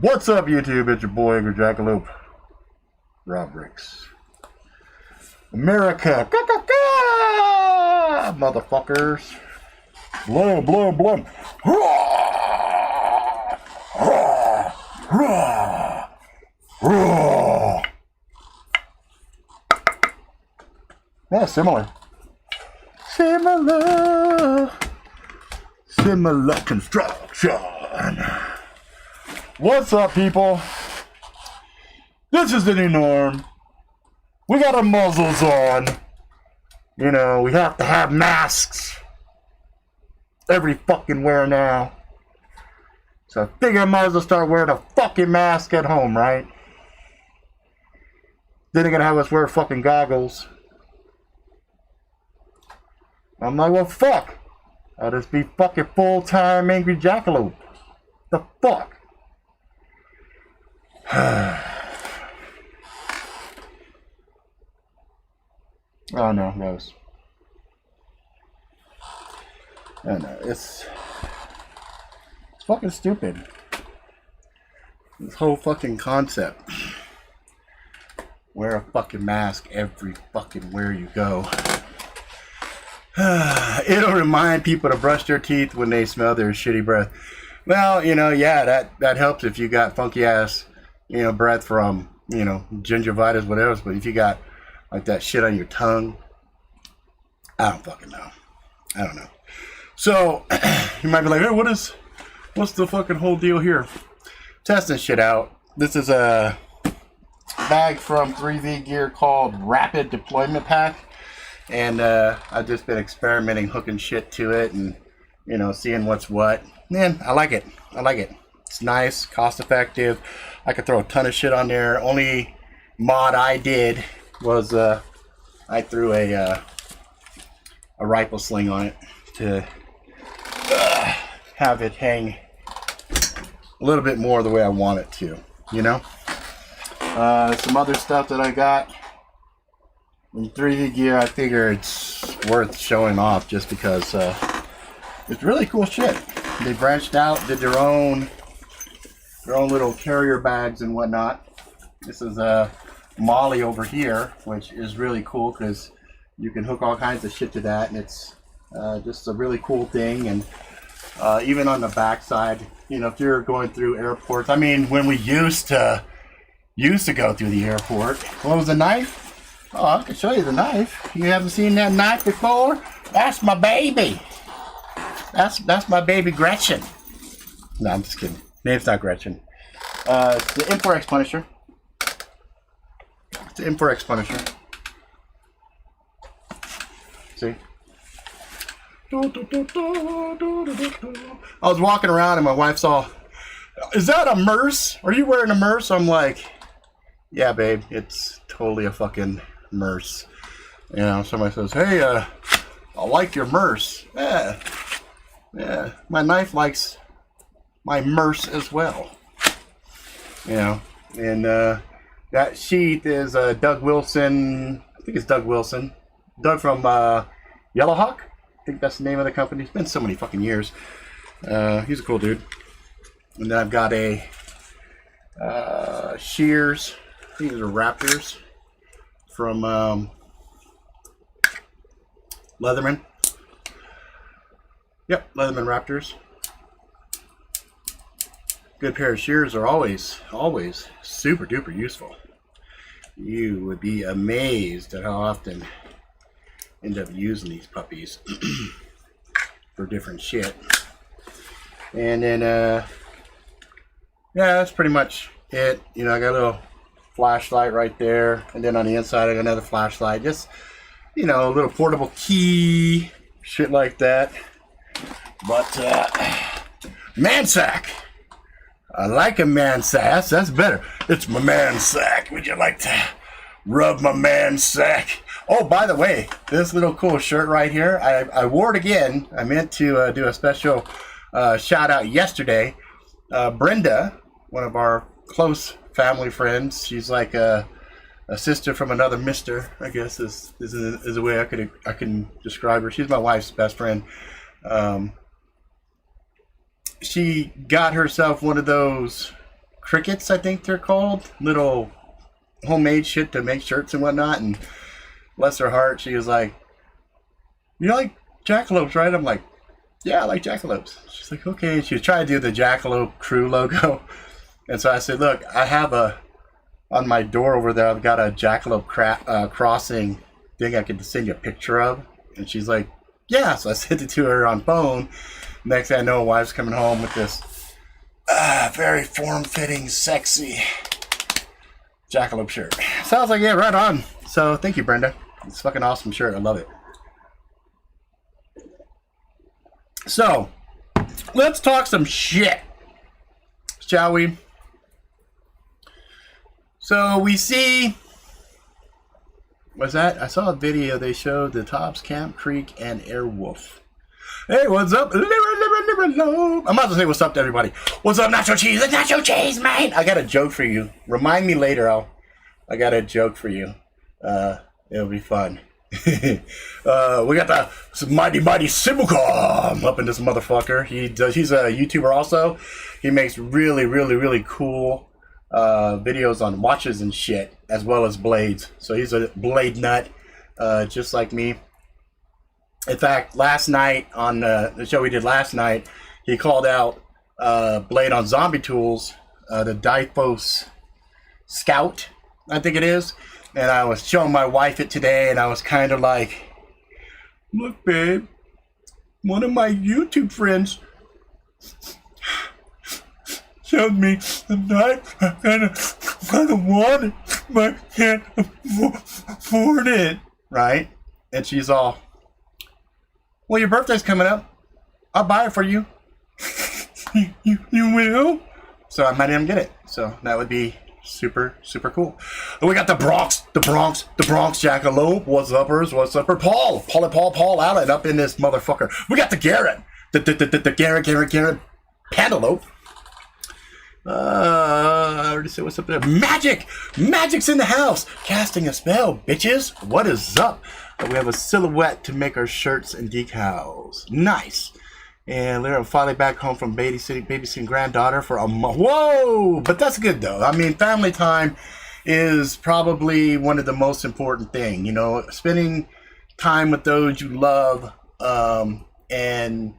What's up, YouTube? It's your boy, Jackalope Robricks. America, motherfuckers. Blam. Yeah, similar construction. What's up, people? This is the new norm. We got our muzzles on. You know, we have to have masks every fucking where now. So I figure I might as well start wearing a fucking mask at home, right? Then they're gonna have us wear fucking goggles. I'm like, well, fuck. I'll just be fucking full-time angry jackalope. The fuck? Oh no, those. Oh no, it's fucking stupid. This whole fucking concept. Wear a fucking mask every fucking where you go. It'll remind people to brush their teeth when they smell their shitty breath. Well, you know, yeah, that helps if you got funky ass, you know, breath from, you know, gingivitis, whatever. But if you got like that shit on your tongue, I don't fucking know. I don't know. So you might be like, hey, what's the fucking whole deal here? Testing shit out. This is a bag from 3V Gear called Rapid Deployment Pack, and I've just been experimenting, hooking shit to it, and you know, seeing what's what. Man, I like it. It's nice, cost effective. I could throw a ton of shit on there. Only mod I did was I threw a rifle sling on it to have it hang a little bit more the way I want it to, you know. Some other stuff that I got in 3D Gear, I figure it's worth showing off just because it's really cool shit. They branched out, did their own little carrier bags and whatnot. This is a Molly over here, which is really cool because you can hook all kinds of shit to that, and it's just a really cool thing. And even on the back side, you know, if you're going through airports, I mean, when we used to go through the airport, what was the knife? Oh, I can show you the knife. You haven't seen that knife before? That's my baby. That's my baby Gretchen. No, I'm just kidding. Name's not Gretchen. It's the M4X Punisher. It's the M4X Punisher. See? I was walking around and my wife saw, is that a Merce? Are you wearing a Merce? I'm like, yeah, babe, it's totally a fucking Merce. You know, somebody says, hey, I like your Merce. Yeah, my knife likes my Merce as well. You know, and that sheath is Doug Wilson. I think it's Doug Wilson. Doug from Yellowhawk. I think that's the name of the company. It's been so many fucking years. He's a cool dude. And then I've got a shears. I think these are Raptors from Leatherman. Yep, Leatherman Raptors. Good pair of shears are always super duper useful. You would be amazed at how often I end up using these puppies. for different shit. And then, yeah, that's pretty much it. You know, I got a little flashlight right there. And then on the inside, I got another flashlight. Just, you know, a little portable key, shit like that. But, man sack. I like a man sack. That's better. It's my man sack. Would you like to rub my man sack? Oh, by the way, this little cool shirt right here, I wore it again. I meant to do a special shout out yesterday. Brenda, one of our close family friends, she's like a sister from another mister, I guess is a way I can describe her. She's my wife's best friend. She got herself one of those crickets, I think they're called, little homemade shit to make shirts and whatnot, and bless her heart, she was like, "You like jackalopes, right?" I'm like, "Yeah, I like jackalopes." She's like, "Okay." And she was trying to do the Jackalope crew logo, and so I said, "Look, I have on my door over there, I've got a Jackalope crossing thing I could send you a picture of." And she's like, "Yeah." So I sent it to her on phone. Next thing I know, my wife's coming home with this very form-fitting, sexy Jackalope shirt. So I was like, yeah, right on. So thank you, Brenda. It's a fucking awesome shirt. I love it. So let's talk some shit, shall we? So we see, what's that? I saw a video. They showed the Tops, Camp Creek, and Airwolf. Hey, what's up? I'm about to say what's up to everybody. What's up, Nacho Cheese? It's Nacho Cheese, man. I got a joke for you. Remind me later. I got a joke for you. It'll be fun. We got the mighty Simulcom up in this motherfucker. He's a YouTuber also. He makes really cool videos on watches and shit, as well as blades. So he's a blade nut, just like me. In fact, last night on the show we did last night, he called out blade on Zombie Tools, the Difos Scout, I think it is. And I was showing my wife it today, and I was kind of like, "Look, babe, one of my YouTube friends showed me the knife. I kind of want it, but I can't afford it." Right? And she's all, "Well, your birthday's coming up. I'll buy it for you." You will? So I might even get it. So that would be super cool. And we got the Bronx Jackalope. What's uppers? What's upper? Paul Allen up in this motherfucker. We got the Garrett. The Garrett Pantelope. I already said what's up there. Magic's in the house. Casting a spell, bitches. What is up? We have a silhouette to make our shirts and decals. Nice. And we're finally back home from babysitting granddaughter for a month. Whoa! But that's good though. I mean, family time is probably one of the most important things. You know, spending time with those you love, and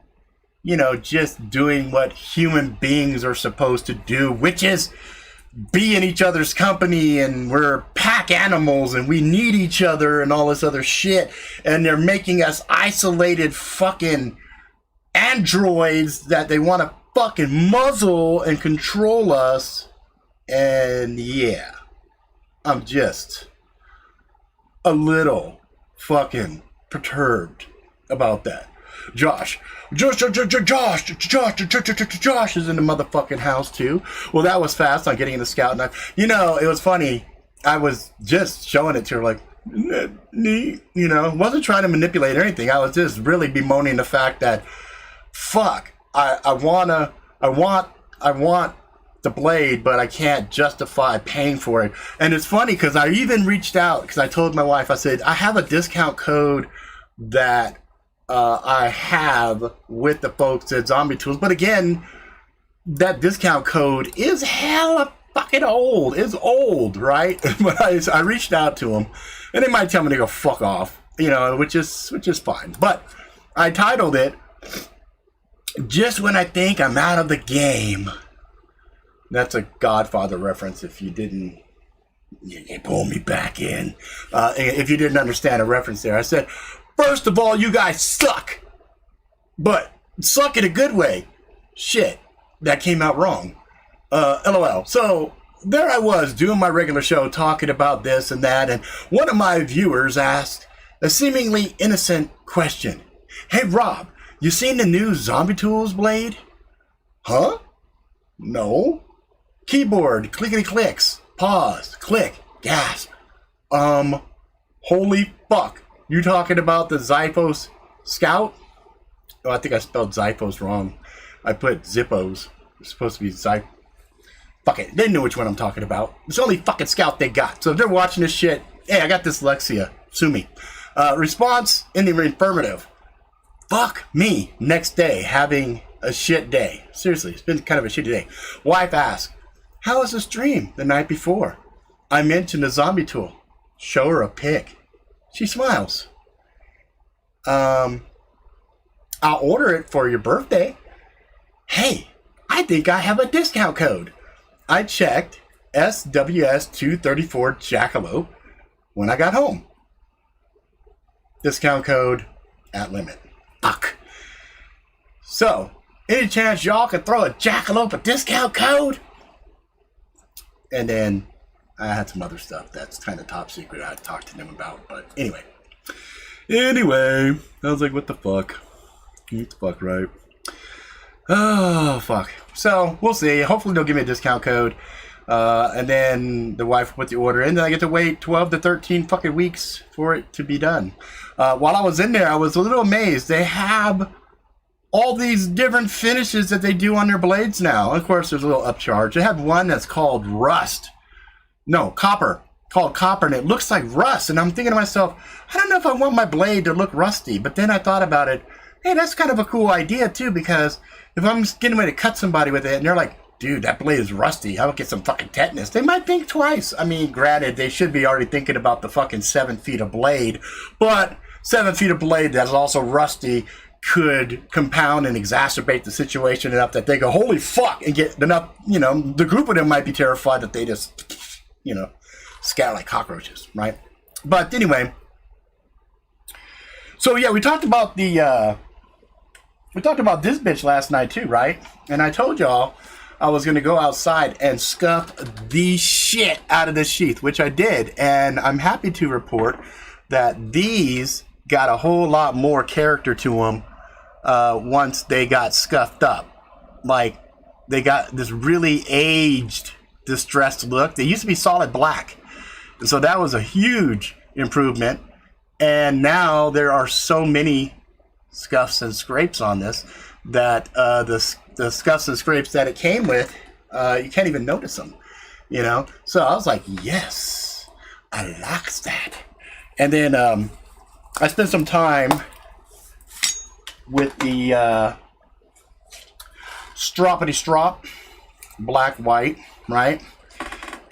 you know, just doing what human beings are supposed to do, which is be in each other's company, and we're pack animals and we need each other and all this other shit, and they're making us isolated fucking androids that they want to fucking muzzle and control us. And yeah, I'm just a little fucking perturbed about that. Josh is in the motherfucking house too. Well, that was fast on getting the scout knife. You know, it was funny. I was just showing it to her like, "Isn't that neat?" You know, wasn't trying to manipulate or anything. I was just really bemoaning the fact that, fuck, I want the blade, but I can't justify paying for it. And it's funny because I even reached out because I told my wife, I said, I have a discount code that I have with the folks at Zombie Tools, but again, that discount code is hella fucking old. It's old, right? But I reached out to them, and they might tell me to go fuck off, you know, which is fine. But I titled it, "Just When I Think I'm Out of the Game." That's a Godfather reference. If you didn't, you pull me back in. If you didn't understand a reference there, I said, first of all, you guys suck. but suck in a good way. Shit, that came out wrong. LOL. So there I was doing my regular show talking about this and that, and one of my viewers asked a seemingly innocent question. Hey Rob, you seen the new Zombie Tools blade? Huh? No. Keyboard, clickety clicks, pause, click, gasp. Holy fuck. You talking about the Zyphos Scout? Oh, I think I spelled Zyphos wrong. I put Zippos. It's supposed to be Zyphos. Fuck it. They know which one I'm talking about. It's the only fucking Scout they got. So if they're watching this shit, hey, I got dyslexia. Sue me. Response in the affirmative. Fuck me. Next day, having a shit day. Seriously, it's been kind of a shitty day. Wife asks, how was the stream the night before? I mentioned a zombie tool. Show her a pic. She smiles. I'll order it for your birthday. Hey, I think I have a discount code. I checked SWS234 Jackalope when I got home. Discount code at limit. Fuck. So, any chance y'all could throw a Jackalope a discount code? And then I had some other stuff that's kind of top secret I talked to them about. But anyway. I was like, what the fuck? What the fuck, right? Oh, fuck. So, we'll see. Hopefully they'll give me a discount code. And then the wife will put the order in. Then I get to wait 12 to 13 fucking weeks for it to be done. While I was in there, I was a little amazed. They have all these different finishes that they do on their blades now. Of course, there's a little upcharge. They have one that's called rust. No, copper. Called copper, and it looks like rust. And I'm thinking to myself, I don't know if I want my blade to look rusty. But then I thought about it. Hey, that's kind of a cool idea, too, because if I'm getting ready to cut somebody with it, and they're like, dude, that blade is rusty, I would get some fucking tetanus. They might think twice. I mean, granted, they should be already thinking about the fucking 7 feet of blade. But 7 feet of blade that's also rusty could compound and exacerbate the situation enough that they go, holy fuck, and get enough, the group of them might be terrified that they just, scatter like cockroaches, right? But anyway, so yeah, we talked about this bitch last night too, right? And I told y'all I was going to go outside and scuff the shit out of this sheath, which I did. And I'm happy to report that these got a whole lot more character to them once they got scuffed up. Like, they got this really aged, distressed look. They used to be solid black. And so that was a huge improvement. And now there are so many scuffs and scrapes on this that the scuffs and scrapes that it came with, you can't even notice them, So I was like, yes, I like that. And then I spent some time with the Stroppity Strop, black, white, right?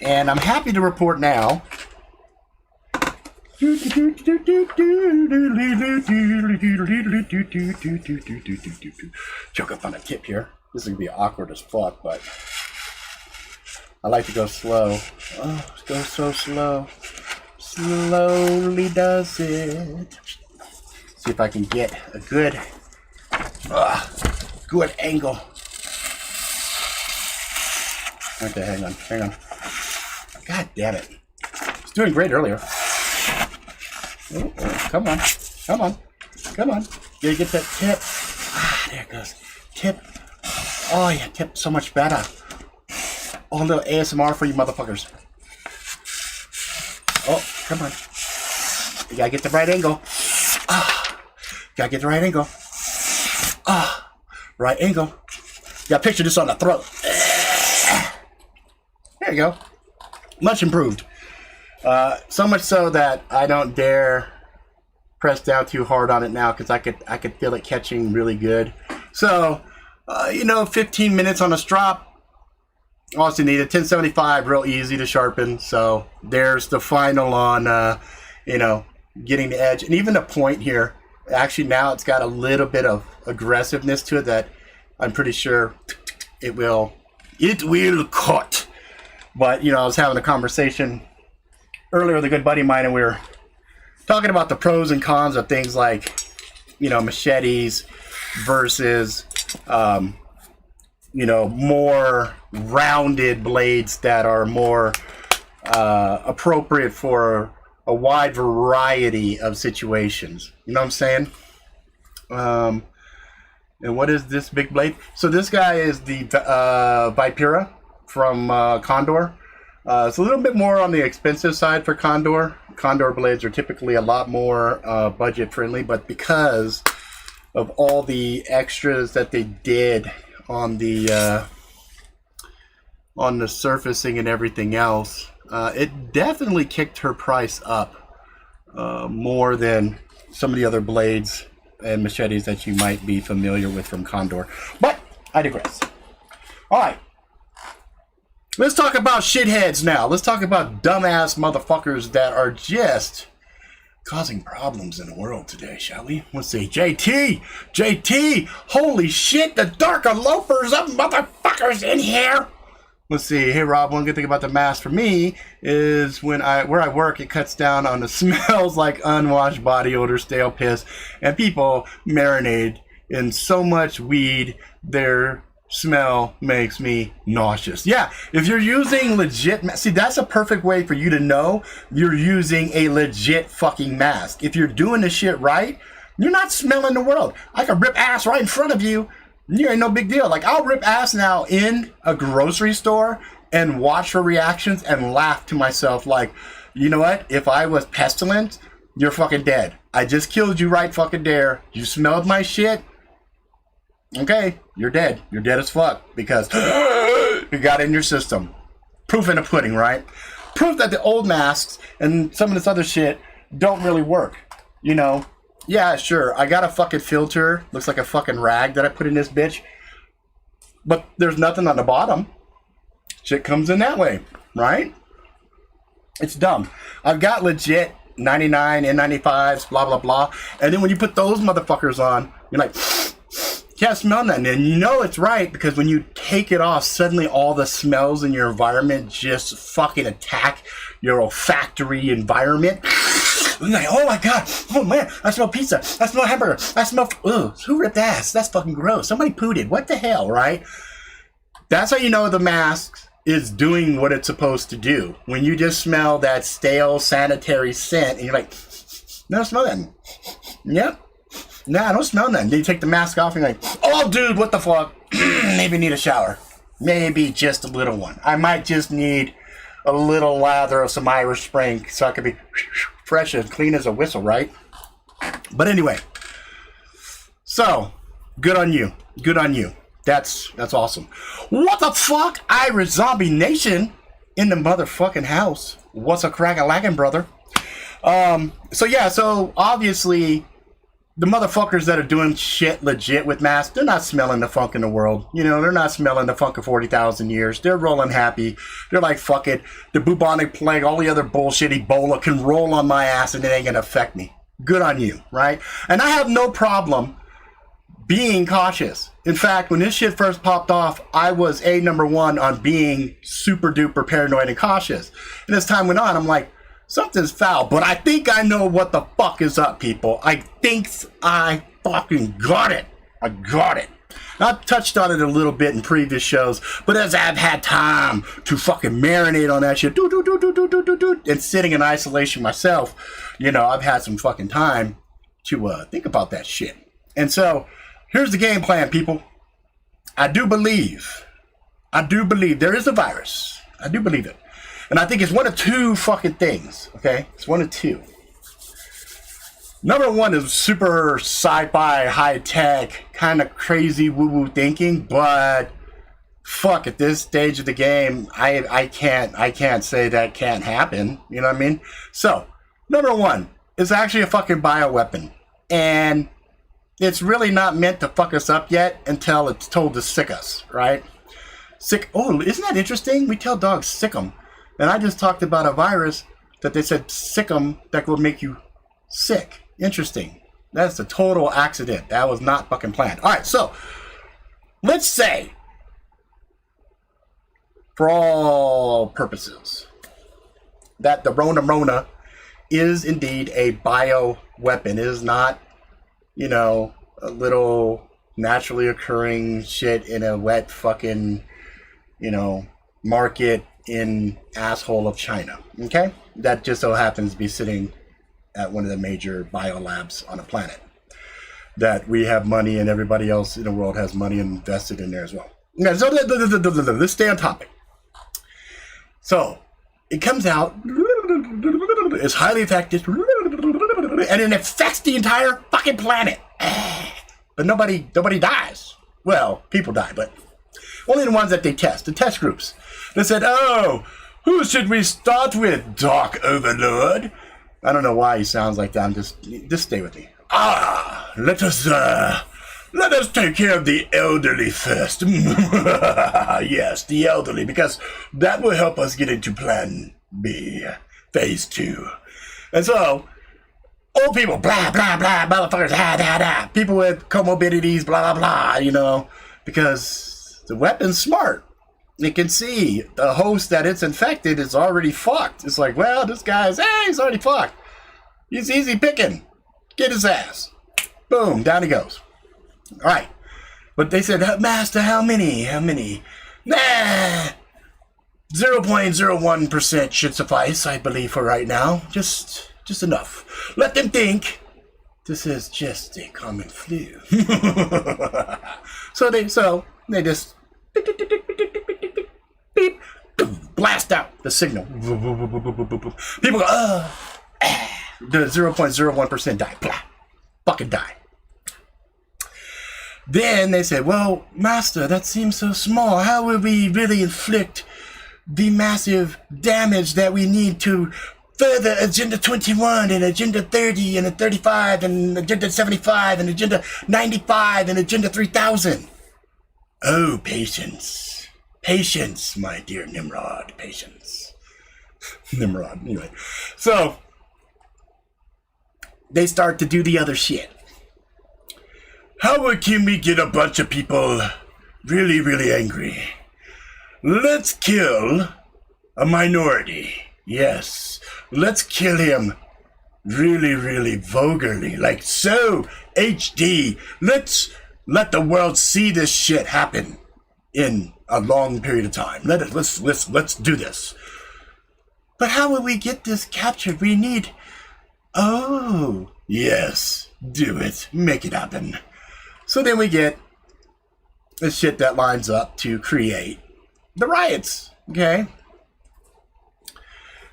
And I'm happy to report now. Joking on a tip here. This is going to be awkward as fuck, but I like to go slow. Oh, go so slow. Slowly does it. See if I can get a good angle. Okay, hang on. God damn it. It's doing great earlier. Oh, come on. Gotta get that tip. There it goes. Tip. Oh, yeah, tip so much better. Oh, a little ASMR for you motherfuckers. Oh, come on. You gotta get the right angle. Gotta get the right angle. Right angle. You gotta picture this on the throat. There you go. Much improved. So much so that I don't dare press down too hard on it now because I could feel it catching really good. So, 15 minutes on a strop. Also needed 1075, real easy to sharpen. So there's the final on, getting the edge. And even the point here, actually now it's got a little bit of aggressiveness to it that I'm pretty sure it will cut. But, I was having a conversation earlier with a good buddy of mine, and we were talking about the pros and cons of things like, machetes, versus, you know, more rounded blades that are more appropriate for a wide variety of situations. You know what I'm saying? And what is this big blade? So this guy is the Vipera from Condor. It's a little bit more on the expensive side for Condor. Condor blades are typically a lot more budget friendly, but because of all the extras that they did on the surfacing and everything else, it definitely kicked her price up more than some of the other blades and machetes that you might be familiar with from Condor. But I digress. All right. Let's talk about shitheads now. Let's talk about dumbass motherfuckers that are just causing problems in the world today, shall we? Let's see. JT! Holy shit, the darker loafers of motherfuckers in here! Let's see. Hey, Rob, one good thing about the mask for me is where I work, it cuts down on the smells like unwashed body odor, stale piss, and people marinate in so much weed, their smell makes me nauseous. Yeah, if you're using legit, see, that's a perfect way for you to know you're using a legit fucking mask. If you're doing the shit right, you're not smelling the world. I could rip ass right in front of you. You ain't no big deal. Like, I'll rip ass now in a grocery store and watch for reactions and laugh to myself like, you know what? If I was pestilent, you're fucking dead. I just killed you right fucking there. You smelled my shit. Okay, you're dead. You're dead as fuck because you got it in your system. Proof in the pudding, right? Proof that the old masks and some of this other shit don't really work. You know? Yeah, sure. I got a fucking filter. Looks like a fucking rag that I put in this bitch. But there's nothing on the bottom. Shit comes in that way, right? It's dumb. I've got legit 99 N95s, blah, blah, blah. And then when you put those motherfuckers on, you're like, can't smell nothing. And you know it's right because when you take it off, suddenly all the smells in your environment just fucking attack your olfactory environment. You're like, oh my god, oh man, I smell pizza, I smell hamburger, I smell, ugh, who ripped ass? That's fucking gross. Somebody pooted. What the hell, right? That's how you know the mask is doing what it's supposed to do. When you just smell that stale sanitary scent and you're like, no, I don't smell that. Yep. Nah, I don't smell nothing. Then you take the mask off and you're like, oh dude, what the fuck? Maybe need a shower. Maybe just a little one. I might just need a little lather of some Irish Spring so I could be fresh and clean as a whistle, right? But anyway, so good on you. Good on you. That's awesome. What the fuck? Irish Zombie Nation in the motherfucking house. What's a crack-a-lackin', brother? So obviously the motherfuckers that are doing shit legit with masks, they're not smelling the funk in the world. You know, they're not smelling the funk of 40,000 years. They're rolling happy. They're like, fuck it. The bubonic plague, all the other bullshit, Ebola can roll on my ass and it ain't gonna affect me. Good on you, right? And I have no problem being cautious. In fact, when this shit first popped off, I was number one on being super duper paranoid and cautious. And as time went on, I'm like, something's foul, but I think I know what the fuck is up, people. I think I fucking got it. I got it. I've touched on it a little bit in previous shows, but as I've had time to fucking marinate on that shit, and sitting in isolation myself, you know, I've had some fucking time to think about that shit. And so, here's the game plan, people. I do believe there is a virus. I do believe it. And I think it's one of two fucking things, okay? It's one of two. Number one is super sci-fi, high-tech, kind of crazy woo-woo thinking, but fuck, at this stage of the game, I can't say that can't happen, you know what I mean? So, number one is actually a fucking bioweapon. And it's really not meant to fuck us up yet until it's told to sick us, right? Sick, oh, isn't that interesting? We tell dogs sick them. And I just talked about a virus that they said sick 'em that will make you sick. Interesting. That's a total accident. That was not fucking planned. All right, so let's say, for all purposes, that the Rona is indeed a bio weapon. It is not, you know, a little naturally occurring shit in a wet fucking, market in asshole of China. Okay? That just so happens to be sitting at one of the major biolabs on the planet. That we have money and everybody else in the world has money invested in there as well. Yeah, so let's stay on topic. So, it comes out, it's highly effective, and it affects the entire fucking planet. But nobody dies. Well, people die, but only the ones that they test, the test groups. They said, oh, who should we start with, Dark Overlord? I don't know why he sounds like that. Just stay with me. Let us take care of the elderly first. Yes, the elderly, because that will help us get into Plan B, Phase 2. And so, old people, blah, blah, blah, motherfuckers, people with comorbidities, blah, blah, blah, because the weapon's smart. It can see the host that it's infected is already fucked. It's like, well, this guy's, he's already fucked. He's easy picking. Get his ass. Boom, down he goes. All right. But they said, Master, how many? Nah. 0.01% should suffice, I believe, for right now. Just enough. Let them think this is just a common flu. So they just beep, blast out the signal. People go, the 0.01% die. Blah. Fucking die. Then they said, well, Master, that seems so small. How will we really inflict the massive damage that we need to further Agenda 21 and Agenda 30 and 35 and Agenda 75 and Agenda 95 and Agenda 3000? Oh, patience. Patience, my dear Nimrod. Patience. Nimrod. Anyway. So, they start to do the other shit. How can we get a bunch of people really, really angry? Let's kill a minority. Yes. Let's kill him really, really vulgarly. Like so. HD. Let's let the world see this shit happen in a long period of time. Let's do this. But how will we get this captured? We need... Oh, yes. Do it. Make it happen. So then we get the shit that lines up to create the riots, okay?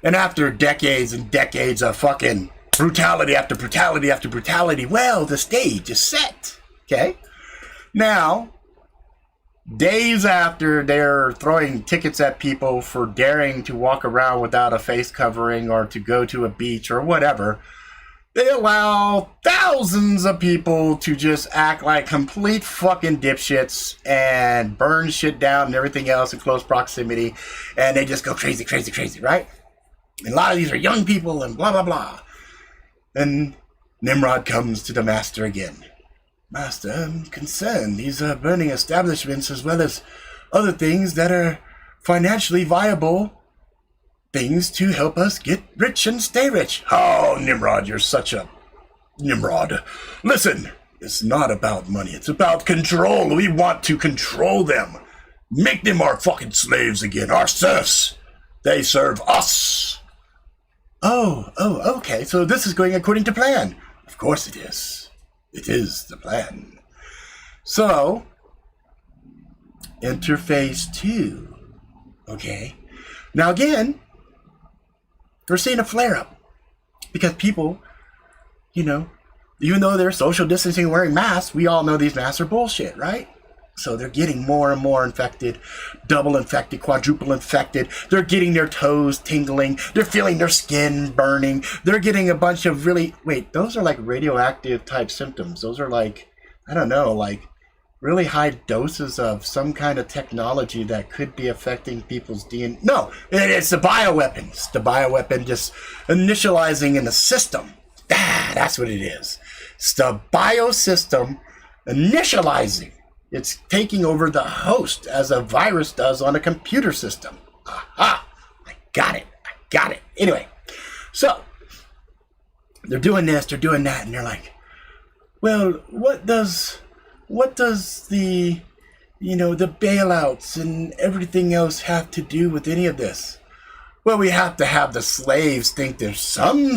And after decades and decades of fucking brutality after brutality after brutality, well, the stage is set, okay? Now, days after they're throwing tickets at people for daring to walk around without a face covering or to go to a beach or whatever, they allow thousands of people to just act like complete fucking dipshits and burn shit down and everything else in close proximity. And they just go crazy, crazy, crazy, right? And a lot of these are young people and blah, blah, blah. And Nimrod comes to the master again. Master, I'm concerned. These are burning establishments as well as other things that are financially viable. Things to help us get rich and stay rich. Oh, Nimrod, you're such a... Nimrod. Listen, it's not about money. It's about control. We want to control them. Make them our fucking slaves again. Our serfs. They serve us. Oh, okay. So this is going according to plan. Of course it is. It is the plan. So, enter phase 2. Okay. Now again... we're seeing a flare-up because people, even though they're social distancing and wearing masks, we all know these masks are bullshit, right? So they're getting more and more infected, double infected, quadruple infected. They're getting their toes tingling. They're feeling their skin burning. They're getting a bunch of those are like radioactive type symptoms. Those are like, I don't know, like really high doses of some kind of technology that could be affecting people's DNA. No, it's the bioweapons. The bioweapon just initializing in the system. That's what it is. It's the biosystem initializing. It's taking over the host as a virus does on a computer system. Aha! I got it. Anyway, so they're doing this, they're doing that, and they're like, well, what does what does the bailouts and everything else have to do with any of this? Well, we have to have the slaves think there's some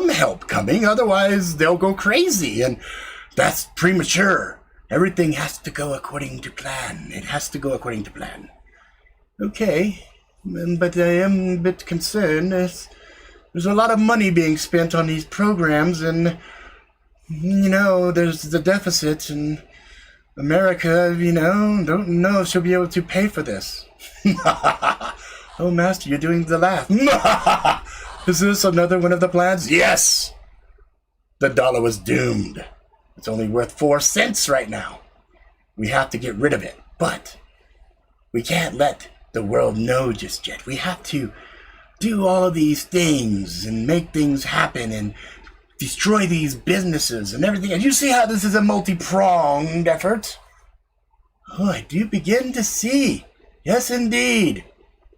help coming, otherwise they'll go crazy, and that's premature. Everything has to go according to plan. It has to go according to plan. Okay, but I am a bit concerned. There's a lot of money being spent on these programs, and, there's the deficit, and America, don't know if she'll be able to pay for this. Oh, Master, you're doing the laugh. Is this another one of the plans? Yes! The dollar was doomed. It's only worth 4 cents right now. We have to get rid of it, but we can't let the world know just yet. We have to do all of these things and make things happen and destroy these businesses and everything. And you see how this is a multi-pronged effort? Oh, I do begin to see. Yes, indeed.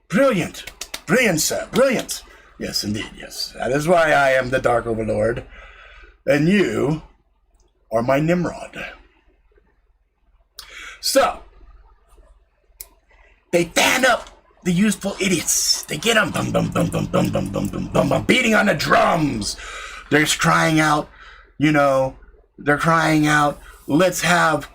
Brilliant. Brilliant, sir. Brilliant. Yes, indeed, yes. That is why I am the Dark Overlord. And you are my Nimrod. So, they fan up the useful idiots. They get them, bum, bum, bum, bum, bum, bum, bum, bum, bum, bum, beating on the drums. They're just crying out, they're crying out, let's have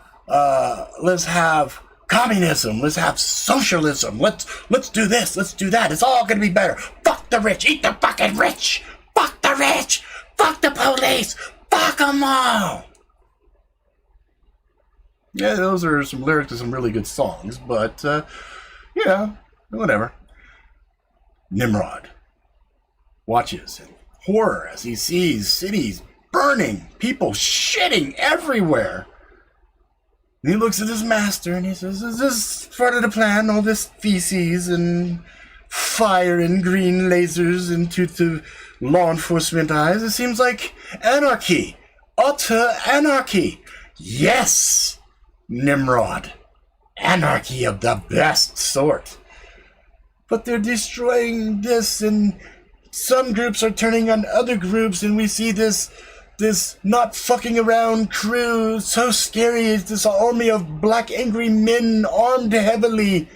communism, let's have socialism, let's do this, let's do that, it's all gonna be better. Fuck the rich, eat the fucking rich, fuck the rich, fuck the police, fuck them all. Yeah, those are some lyrics to some really good songs, but, whatever. Nimrod watches in horror as he sees cities burning, people shitting everywhere. And he looks at his master and he says, is this part of the plan? All this feces and fire and green lasers into the law enforcement eyes? It seems like anarchy. Utter anarchy. Yes, Nimrod. Anarchy of the best sort. But they're destroying this, and some groups are turning on other groups, and we see this not fucking around crew, so scary. It's this army of black angry men armed heavily.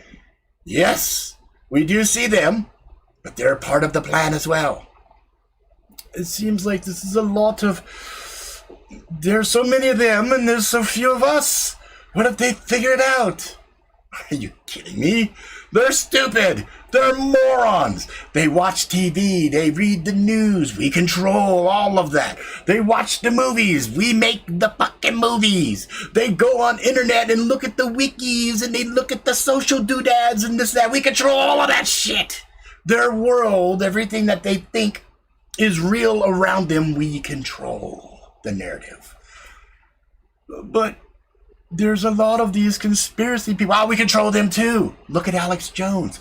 Yes, we do see them, but they're part of the plan as well. It seems like this is a lot of... There's so many of them, and there's so few of us. What if they figure it out? Are you kidding me? They're stupid. They're morons. They watch TV. They read the news. We control all of that. They watch the movies. We make the fucking movies. They go on internet and look at the wikis and they look at the social doodads and this, that. We control all of that shit. Their world, everything that they think is real around them, we control the narrative. But there's a lot of these conspiracy people. Oh, we control them too. Look at Alex Jones.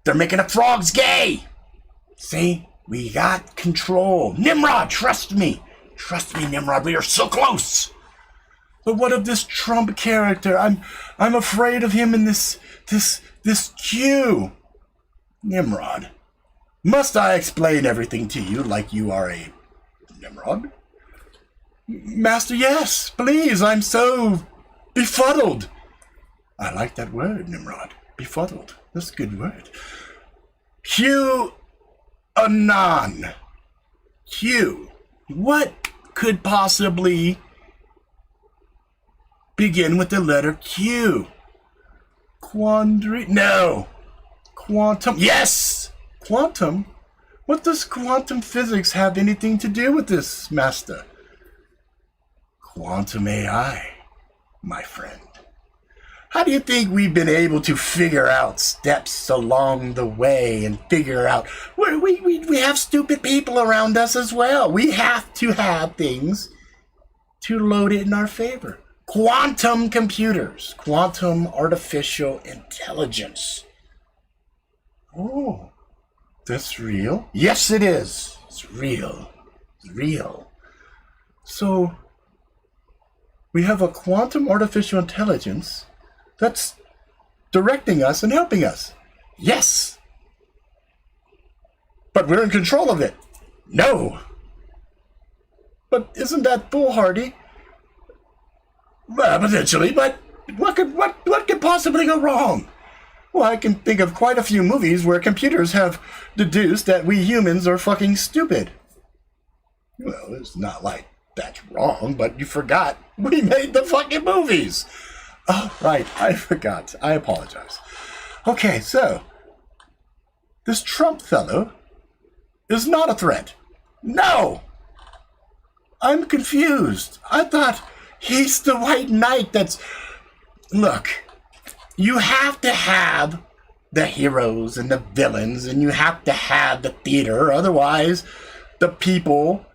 They're making the frogs gay. See? We got control. Nimrod, trust me. Trust me, Nimrod. We are so close. But what of this Trump character? I'm afraid of him in this queue. Nimrod. Must I explain everything to you like you are a Nimrod? Master, yes. Please, I'm so befuddled. I like that word, Nimrod. Befuddled. That's a good word. Q-anon. Q. What could possibly begin with the letter Q? Quandary? No. Quantum? Yes! Quantum? What does quantum physics have anything to do with this, Master? Quantum AI, my friend. How do you think we've been able to figure out steps along the way and figure out... We have stupid people around us as well. We have to have things to load it in our favor. Quantum computers. Quantum artificial intelligence. Oh, that's real? Yes, it is. It's real. It's real. So, we have a quantum artificial intelligence that's directing us and helping us. Yes. But we're in control of it. No. But isn't that foolhardy? Well, potentially, but what could possibly go wrong? Well, I can think of quite a few movies where computers have deduced that we humans are fucking stupid. Well, it's not like that's wrong, but you forgot we made the fucking movies. Oh, right, I forgot. I apologize. Okay, so this Trump fellow is not a threat. No! I'm confused. I thought he's the white knight that's... Look, you have to have the heroes and the villains, and you have to have the theater. Otherwise, the people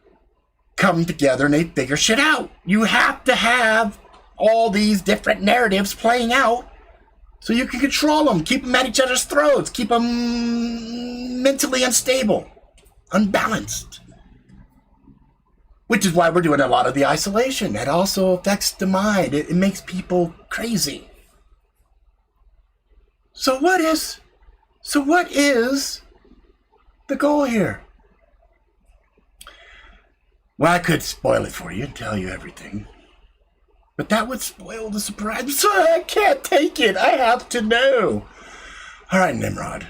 come together and they figure shit out. You have to have all these different narratives playing out so you can control them, keep them at each other's throats, keep them mentally unstable, unbalanced. Which is why we're doing a lot of the isolation. That also affects the mind. It makes people crazy. So what is the goal here? Well, I could spoil it for you and tell you everything. But that would spoil the surprise. So I can't take it. I have to know. All right, Nimrod.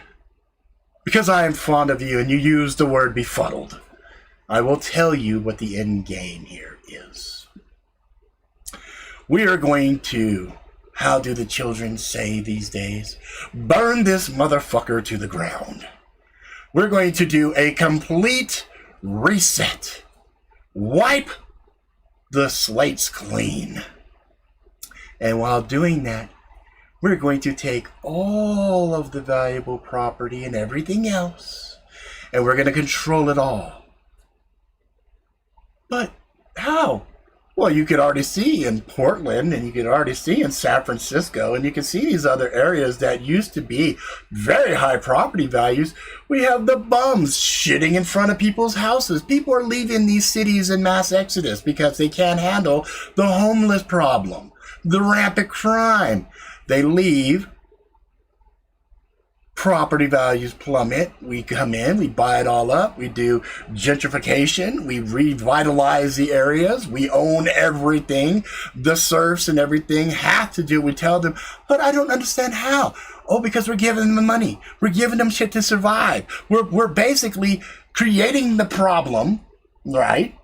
Because I am fond of you and you used the word befuddled, I will tell you what the end game here is. We are going to, how do the children say these days? Burn this motherfucker to the ground. We're going to do a complete reset. Wipe the slates clean. And while doing that, we're going to take all of the valuable property and everything else, and we're going to control it all. But how? Well, you could already see in Portland, and you could already see in San Francisco, and you can see these other areas that used to be very high property values. We have the bums shitting in front of people's houses. People are leaving these cities in mass exodus because they can't handle the homeless problem, the rampant crime. They leave. Property values plummet. We come in, we buy it all up, we do gentrification, we revitalize the areas, we own everything. The serfs and everything have to do. We tell them, but I don't understand how. Oh, because we're giving them the money. We're giving them shit to survive. We're basically creating the problem, right?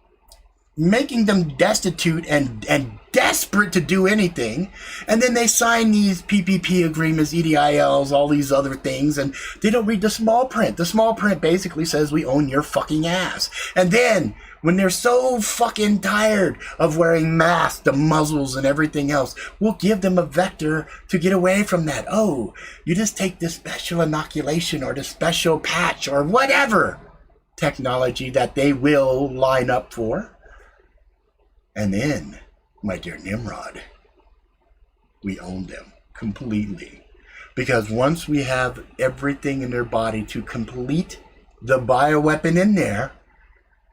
Making them destitute and desperate to do anything, and then they sign these PPP agreements, EDILs, all these other things, and they don't read the small print. The small print basically says we own your fucking ass. And then when they're so fucking tired of wearing masks, the muzzles and everything else, we'll give them a vector to get away from that. Oh, you just take this special inoculation or this special patch or whatever technology that they will line up for. And then, my dear Nimrod, we own them completely. Because once we have everything in their body to complete the bioweapon in there,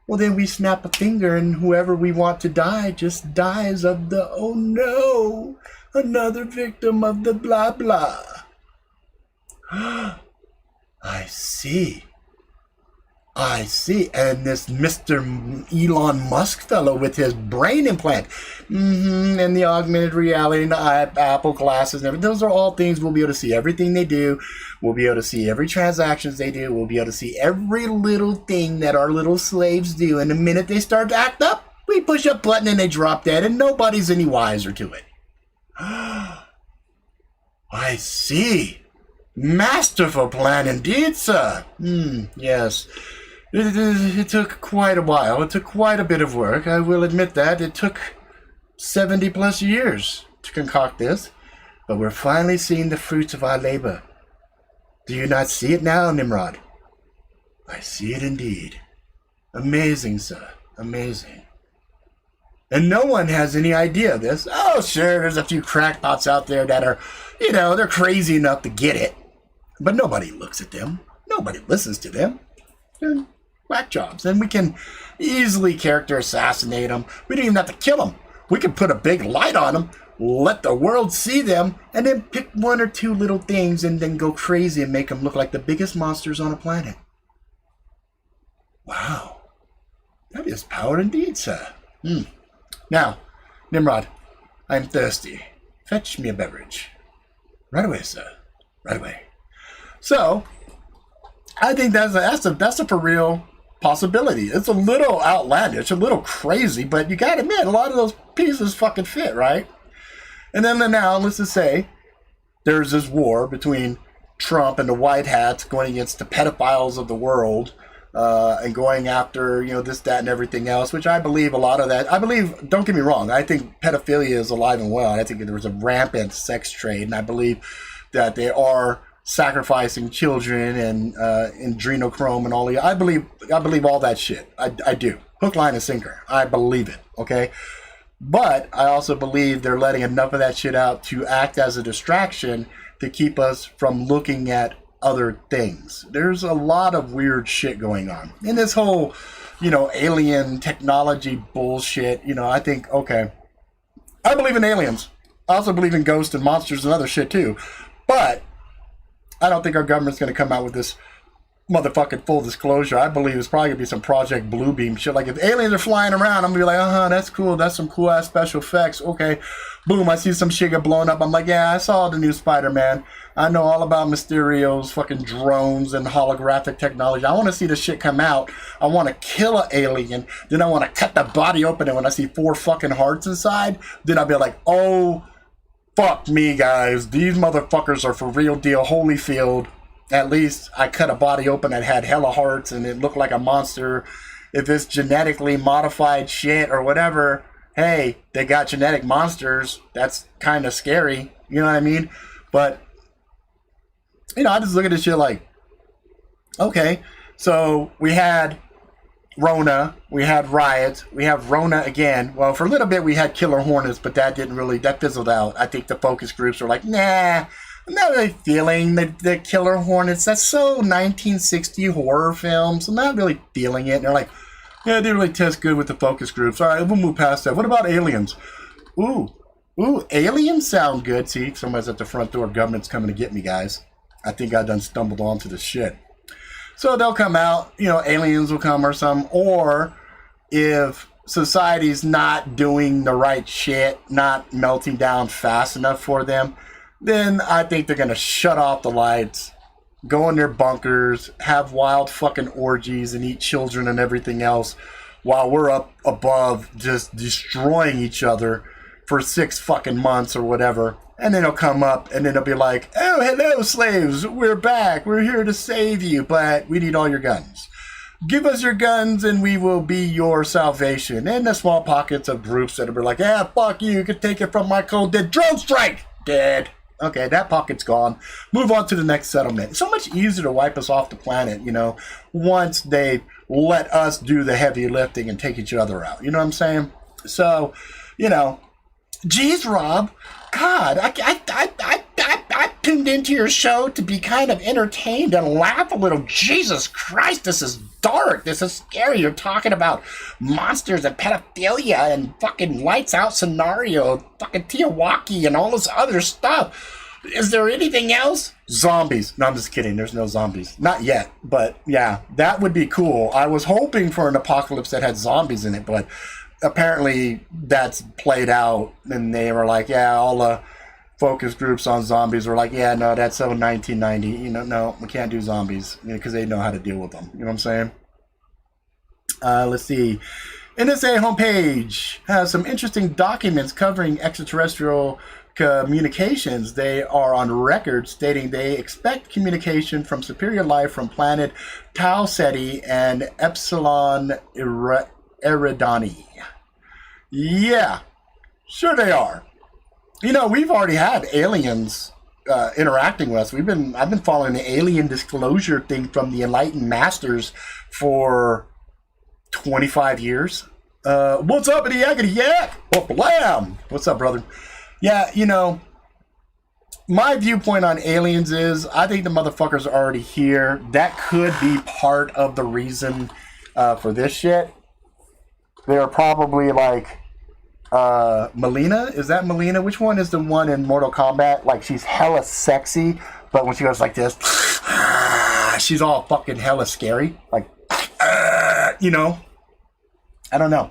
well, then we snap a finger and whoever we want to die just dies of the, oh no, another victim of the blah blah. I see. And this Mr. Elon Musk fellow with his brain implant, and the augmented reality and the Apple glasses and everything, those are all things we'll be able to see. Everything they do, we'll be able to see every transactions they do. We'll be able to see every little thing that our little slaves do. And the minute they start to act up, we push a button and they drop dead, and nobody's any wiser to it. I see. Masterful plan indeed, sir. Yes. It took quite a while. It took quite a bit of work. I will admit that. It took 70 plus years to concoct this. But we're finally seeing the fruits of our labor. Do you not see it now, Nimrod? I see it indeed. Amazing, sir. Amazing. And no one has any idea of this. Oh, sure, there's a few crackpots out there that are, they're crazy enough to get it. But nobody looks at them. Nobody listens to them. They're whack jobs. And we can easily character assassinate them. We don't even have to kill them. We can put a big light on them, let the world see them, and then pick one or two little things and then go crazy and make them look like the biggest monsters on the planet. Wow. That is power indeed, sir. Now, Nimrod, I'm thirsty. Fetch me a beverage. Right away, sir. Right away. So, I think that's a for real possibility. It's a little outlandish, a little crazy, but you gotta admit, a lot of those pieces fucking fit, right? And then now, let's just say, there's this war between Trump and the White Hats going against the pedophiles of the world, and going after, this, that, and everything else, which I believe a lot of that. I believe, don't get me wrong, I think pedophilia is alive and well. I think there was a rampant sex trade, and I believe that they are sacrificing children and adrenochrome and all the. I believe all that shit. I do. Hook, line, and sinker. I believe it. Okay. But I also believe they're letting enough of that shit out to act as a distraction to keep us from looking at other things. There's a lot of weird shit going on. And this whole, alien technology bullshit, I think, okay, I believe in aliens. I also believe in ghosts and monsters and other shit too. But I don't think our government's going to come out with this motherfucking full disclosure. I believe it's probably going to be some Project Bluebeam shit. Like, if aliens are flying around, I'm going to be like, that's cool. That's some cool ass special effects. Okay. Boom. I see some shit get blown up. I'm like, yeah, I saw the new Spider-Man. I know all about Mysterio's fucking drones and holographic technology. I want to see the shit come out. I want to kill an alien. Then I want to cut the body open. And when I see 4 fucking hearts inside, then I'll be like, oh, fuck me, guys. These motherfuckers are for real deal. Holyfield. At least I cut a body open that had hella hearts and it looked like a monster. If it's genetically modified shit or whatever, hey, they got genetic monsters. That's kind of scary. You know what I mean? But, I just look at this shit like, okay, so we had Rona, we had riots, we have Rona again. Well, for a little bit we had killer hornets, but that fizzled out. I think the focus groups were like, nah, I'm not really feeling the killer hornets. That's so 1960 horror films. I'm not really feeling it. And they're like, yeah, it didn't really test good with the focus groups. All right, we'll move past that. What about aliens? Ooh, aliens sound good. See, somebody's at the front door. Government's coming to get me, guys. I think I done stumbled onto this shit. So they'll come out, aliens will come or something. Or if society's not doing the right shit, not melting down fast enough for them, then I think they're going to shut off the lights, go in their bunkers, have wild fucking orgies and eat children and everything else while we're up above just destroying each other for 6 fucking months or whatever. And then they'll come up and then they'll be like, oh, hello, slaves. We're back. We're here to save you, but we need all your guns. Give us your guns and we will be your salvation. And the small pockets of groups that will be like, yeah, fuck you. You can take it from my cold dead. Drone strike! Dead. Okay, that pocket's gone. Move on to the next settlement. It's so much easier to wipe us off the planet, once they let us do the heavy lifting and take each other out. You know what I'm saying? So, geez, Rob, God, I tuned into your show to be kind of entertained and laugh a little. Jesus Christ, this is dark. This is scary. You're talking about monsters and pedophilia and fucking lights out scenario, fucking Tiawaki and all this other stuff. Is there anything else? Zombies. No, I'm just kidding. There's no zombies. Not yet. But yeah, that would be cool. I was hoping for an apocalypse that had zombies in it, but apparently that's played out and they were like, yeah, all the focus groups on zombies were like, yeah, no, that's so 1990. No, we can't do zombies because they know how to deal with them. You know what I'm saying? Let's see. NSA homepage has some interesting documents covering extraterrestrial communications. They are on record stating they expect communication from superior life from planet Tau Ceti and Epsilon Eridani. Yeah, sure they are. We've already had aliens interacting with us. I've been following the alien disclosure thing from the Enlightened Masters for 25 years. What's up, itty yakety yak? Oh, blam! What's up, brother? Yeah, my viewpoint on aliens is I think the motherfuckers are already here. That could be part of the reason for this shit. They're probably like Melina. Is that Melina? Which one is the one in Mortal Kombat? Like, she's hella sexy, but when she goes like this, she's all fucking hella scary. Like, I don't know.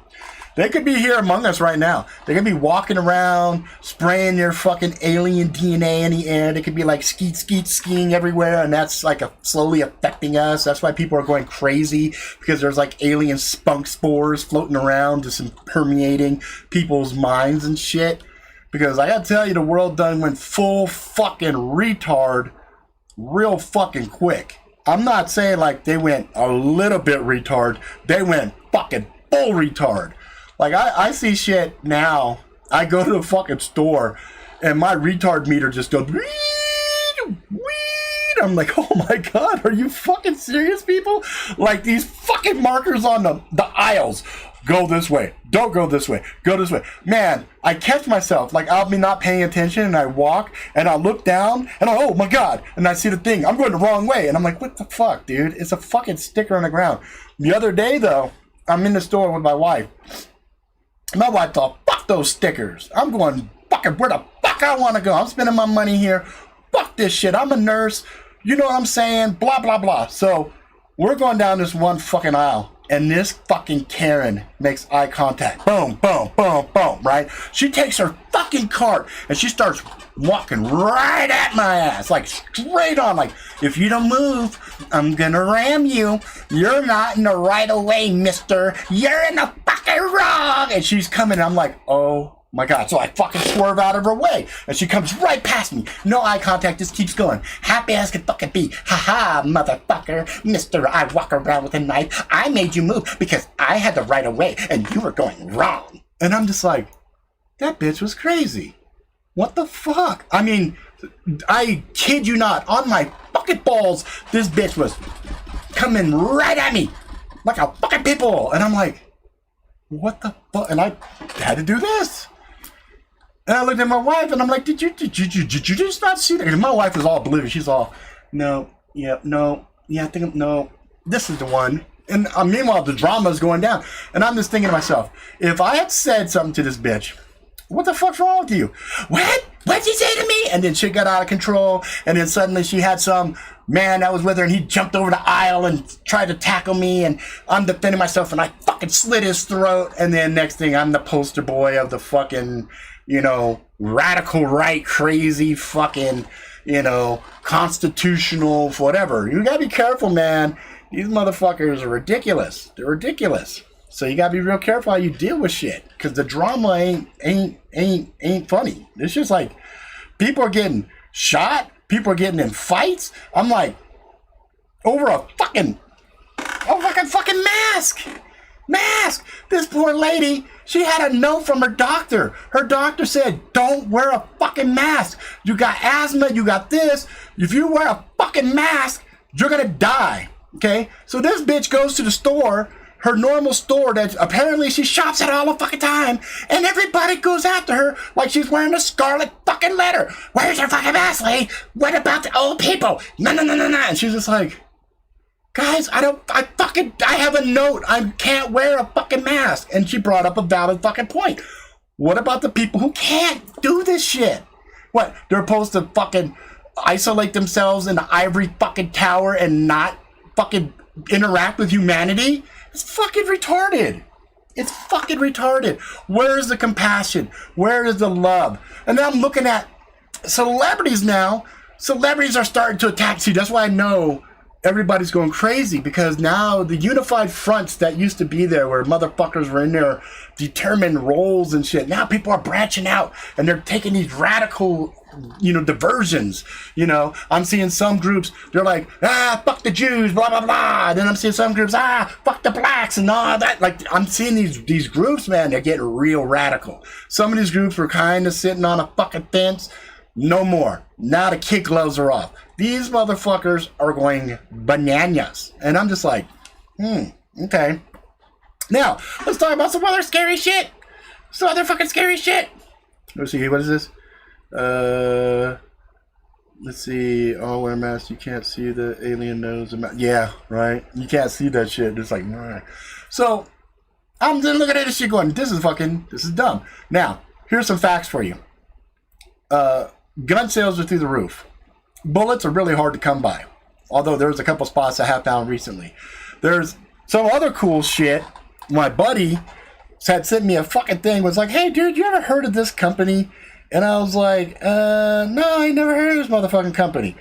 They could be here among us right now. They could be walking around, spraying their fucking alien DNA in the air. They could be like skiing everywhere, and that's like slowly affecting us. That's why people are going crazy, because there's like alien spunk spores floating around, just permeating people's minds and shit. Because I gotta tell you, the world done went full fucking retard real fucking quick. I'm not saying like they went a little bit retard. They went fucking full retard. Like, I see shit now. I go to the fucking store, and my retard meter just goes, weed. I'm like, oh my God, are you fucking serious, people? Like, these fucking markers on the aisles. Go this way. Don't go this way. Go this way. Man, I catch myself. Like, I'll be not paying attention, and I walk, and I'll look down, and oh my God, and I see the thing. I'm going the wrong way. And I'm like, what the fuck, dude? It's a fucking sticker on the ground. The other day, though, I'm in the store with my wife. My wife thought, fuck those stickers. I'm going fucking where the fuck I want to go. I'm spending my money here. Fuck this shit. I'm a nurse. You know what I'm saying? Blah, blah, blah. So we're going down this one fucking aisle, and this fucking Karen makes eye contact. Boom, boom, boom, boom, right? She takes her fucking cart, and she starts walking right at my ass, like straight on, like, if you don't move, I'm gonna ram you. You're not in the right of way, mister. You're in the fucking wrong. And she's coming, and I'm like, oh my God. So I fucking swerve out of her way, and she comes right past me. No eye contact, just keeps going. Happy as can fucking be. Ha motherfucker. Mister, I walk around with a knife. I made you move because I had the right of way, and you were going wrong. And I'm just like, that bitch was crazy. What the fuck? I mean, I kid you not, on my fucking balls, this bitch was coming right at me like a fucking pit bull. And I'm like, what the fuck? And I had to do this. And I looked at my wife, and I'm like, did you just not see that? And my wife is all oblivious. She's all, no, yeah, no, yeah, I think, no, this is the one. And meanwhile, the drama is going down. And I'm just thinking to myself, if I had said something to this bitch, what the fuck's wrong with you? What? What'd you say to me? And then shit got out of control. And then suddenly she had some man that was with her, and he jumped over the aisle and tried to tackle me. And I'm defending myself, and I fucking slit his throat. And then next thing, I'm the poster boy of the fucking, you know, radical right, crazy fucking, you know, constitutional, whatever. You gotta be careful, man. These motherfuckers are ridiculous. They're ridiculous. So you gotta be real careful how you deal with shit, because the drama ain't funny. It's just like people are getting shot, people are getting in fights. I'm like, over a fucking mask. This poor lady, she had a note from her doctor. Her doctor said, don't wear a fucking mask. You got asthma, you got this. If you wear a fucking mask, you're gonna die. Okay, so this bitch goes to the store, her normal store that apparently she shops at all the fucking time, and everybody goes after her like she's wearing a scarlet fucking letter. Where's your fucking mask, lady? What about the old people? No. And she's just like, guys, I have a note. I can't wear a fucking mask. And she brought up a valid fucking point. What about the people who can't do this shit? What, they're supposed to fucking isolate themselves in the ivory fucking tower and not fucking interact with humanity? It's fucking retarded. It's fucking retarded. Where is the compassion? Where is the love? And then I'm looking at celebrities now. Celebrities are starting to attack. See, that's why I know everybody's going crazy, because now the unified fronts that used to be there, where motherfuckers were in their determined roles and shit, now people are branching out, and they're taking these radical, you know, diversions. You know, I'm seeing some groups, they're like, fuck the Jews, blah, blah, blah. And then I'm seeing some groups, fuck the blacks and all that. Like, I'm seeing these groups, man, they're getting real radical. Some of these groups were kind of sitting on a fucking fence. No more. Now the kid gloves are off. These motherfuckers are going bananas. And I'm just like, okay. Now, let's talk about some other scary shit. Some other fucking scary shit. Let's see, what is this? Let's see. All wear masks. You can't see the alien nose. Yeah, right? You can't see that shit. It's like, nah. So, I'm just looking at this shit going, this is dumb. Now, here's some facts for you. Gun sales are through the roof. Bullets are really hard to come by. Although there's a couple spots I have found recently. There's some other cool shit. My buddy had sent me a fucking thing, was like, hey dude, you ever heard of this company? And I was like, no, I never heard of this motherfucking company.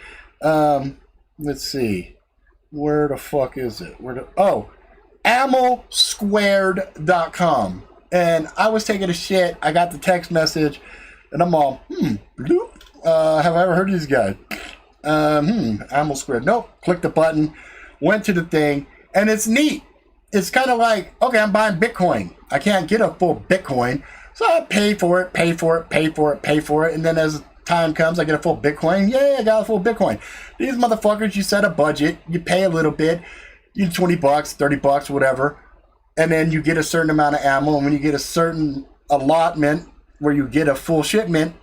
Let's see. Where the fuck is it? AmmoSquared.com. And I was taking a shit. I got the text message, and I'm all, bloop. Have I ever heard of these guys? Ammo Squared. Nope. Click the button, went to the thing, and it's neat. It's kind of like, okay, I'm buying Bitcoin. I can't get a full Bitcoin, so I pay for it, and then as time comes, I get a full Bitcoin. Yay, I got a full Bitcoin. These motherfuckers, you set a budget, you pay a little bit, you $20, $30, whatever, and then you get a certain amount of ammo, and when you get a certain allotment where you get a full shipment,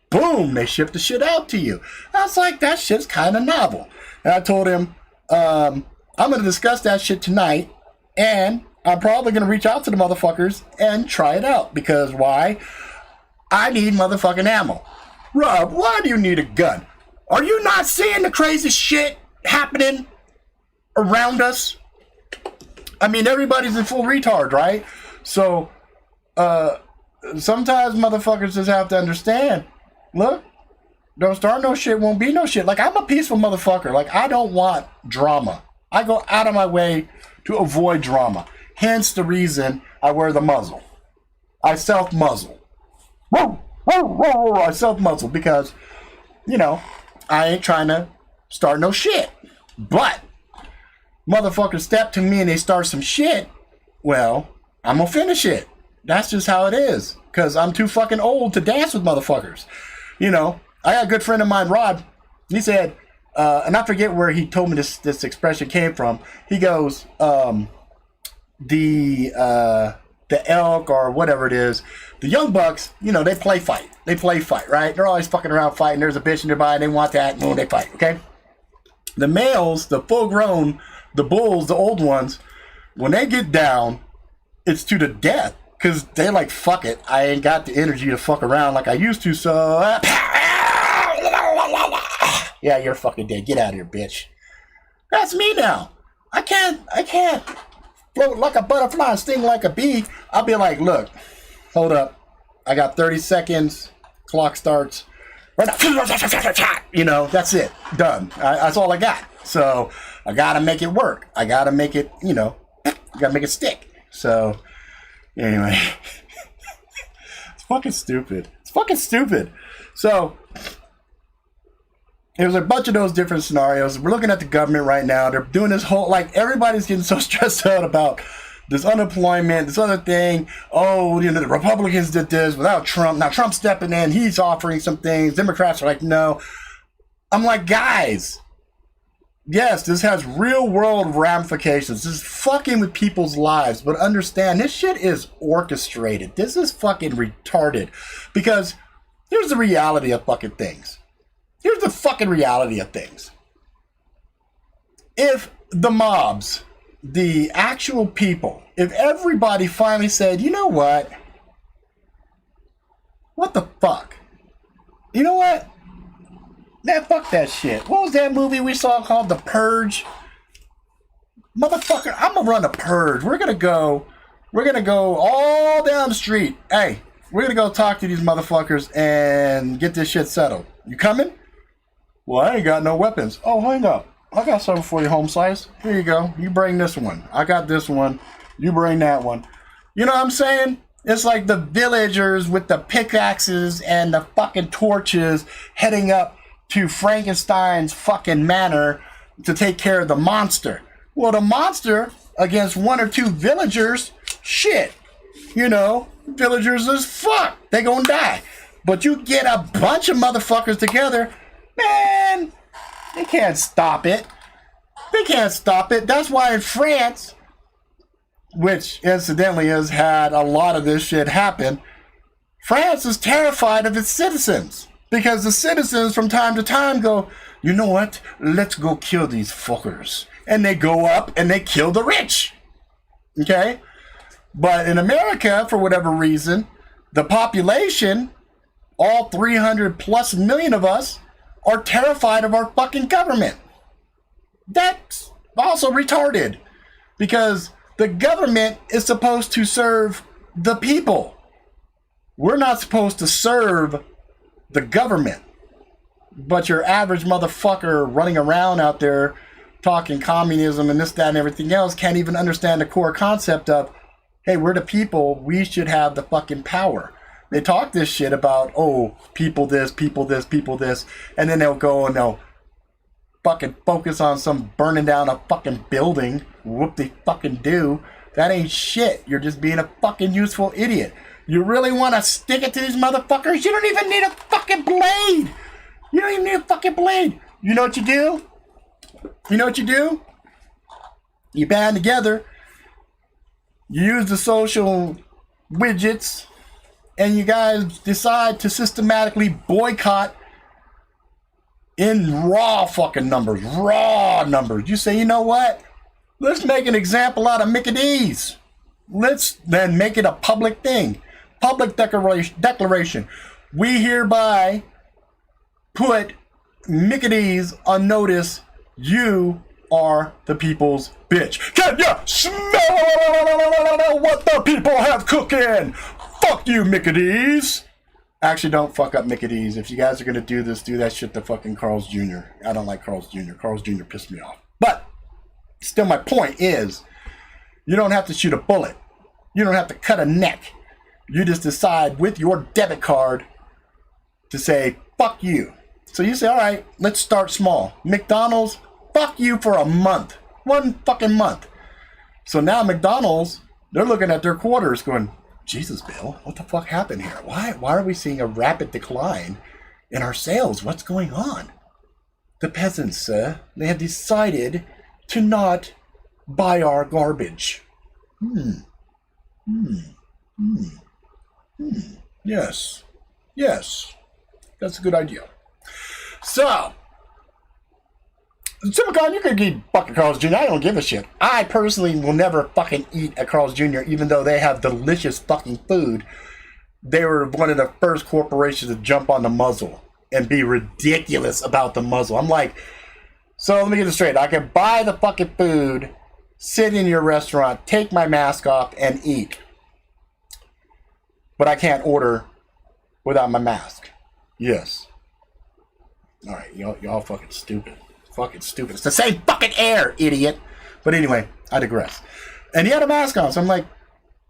boom, they ship the shit out to you. I was like, that shit's kind of novel. And I told him, I'm going to discuss that shit tonight, and I'm probably going to reach out to the motherfuckers and try it out. Because why? I need motherfucking ammo. Rob, why do you need a gun? Are you not seeing the crazy shit happening around us? I mean, everybody's in full retard, right? So, sometimes motherfuckers just have to understand. Look, don't start no shit, won't be no shit. Like, I'm a peaceful motherfucker. Like, I don't want drama. I go out of my way to avoid drama. Hence the reason I wear the muzzle. I self-muzzle. I self-muzzle because, you know, I ain't trying to start no shit. But motherfuckers step to me and they start some shit, well, I'm gonna finish it. That's just how it is. Because I'm too fucking old to dance with motherfuckers. You know, I got a good friend of mine, Rod. He said, and I forget where he told me this expression came from. He goes, the elk or whatever it is, the young bucks, you know, they play fight. They play fight, right? They're always fucking around fighting. There's a bitch nearby, they want that, and they fight, okay? The males, the full grown, the bulls, the old ones, when they get down, it's to the death. Because they like, fuck it, I ain't got the energy to fuck around like I used to, so... yeah, you're fucking dead. Get out of here, bitch. That's me now. I can't float like a butterfly and sting like a bee. I'll be like, look, hold up. I got 30 seconds. Clock starts. Right now. You know, that's it. Done. That's all I got. So I gotta make it work. I gotta make it, you know, gotta make it stick. So anyway, it's fucking stupid. It's fucking stupid. So there's a bunch of those different scenarios. We're looking at the government right now. They're doing this whole, like, everybody's getting so stressed out about this unemployment, this other thing. Oh, you know, the Republicans did this without Trump. Now Trump's stepping in. He's offering some things. Democrats are like, no. I'm like, guys, yes, this has real world ramifications. This is fucking with people's lives. But understand, this shit is orchestrated. This is fucking retarded. Because here's the reality of fucking things. Here's the fucking reality of things. If the mobs, the actual people, if everybody finally said, you know what? What the fuck? You know what? Man, fuck that shit. What was that movie we saw called The Purge? Motherfucker, I'm gonna run a purge. We're gonna go all down the street. Hey, we're gonna go talk to these motherfuckers and get this shit settled. You coming? Well, I ain't got no weapons. Oh, hang up. I got something for you, home slice. Here you go. You bring this one. I got this one. You bring that one. You know what I'm saying? It's like the villagers with the pickaxes and the fucking torches heading up to Frankenstein's fucking manor to take care of the monster. Well, the monster against one or two villagers, shit. You know, villagers is fuck. They gonna die. But you get a bunch of motherfuckers together, man, they can't stop it. They can't stop it. That's why in France, which incidentally has had a lot of this shit happen, France is terrified of its citizens. Because the citizens from time to time go, you know what? Let's go kill these fuckers. And they go up and they kill the rich. Okay? But in America, for whatever reason, the population, all 300 plus million of us, are terrified of our fucking government. That's also retarded. Because the government is supposed to serve the people. We're not supposed to serve the government. But your average motherfucker running around out there talking communism and this, that, and everything else can't even understand the core concept of, hey, we're the people. We should have the fucking power. They talk this shit about, oh, people this, people this, people this. And then they'll go and they'll fucking focus on some burning down a fucking building. Whoop they fucking do. That ain't shit. You're just being a fucking useful idiot. You really want to stick it to these motherfuckers? You don't even need a fucking blade. You don't even need a fucking blade. You know what you do? You know what you do? You band together. You use the social widgets. And you guys decide to systematically boycott in raw fucking numbers. Raw numbers. You say, you know what? Let's make an example out of Mickey D's. Let's then make it a public thing. Public declaration. We hereby put Mickey D's on notice. You are the people's bitch. Can you smell what the people have cooking? Fuck you, Mickey D's. Actually, don't fuck up Mickey D's. If you guys are going to do this, do that shit to fucking Carl's Jr. I don't like Carl's Jr. Carl's Jr. pissed me off. But still, my point is, you don't have to shoot a bullet. You don't have to cut a neck. You just decide with your debit card to say, fuck you. So you say, all right, let's start small. McDonald's, fuck you for a month. 1 fucking month. So now McDonald's, they're looking at their quarters going, Jesus, Bill, what the fuck happened here? Why are we seeing a rapid decline in our sales? What's going on? The peasants, sir, they have decided to not buy our garbage. Yes. That's a good idea. So, Supercon, you can eat fucking Carl's Jr. I don't give a shit. I personally will never fucking eat at Carl's Jr. even though they have delicious fucking food. They were one of the first corporations to jump on the muzzle and be ridiculous about the muzzle. I'm like, so let me get this straight. I can buy the fucking food, sit in your restaurant, take my mask off, and eat. But I can't order without my mask. Yes. All right, y'all fucking stupid. Fucking stupid. It's the same fucking air, idiot. But anyway, I digress. And he had a mask on, so I'm like,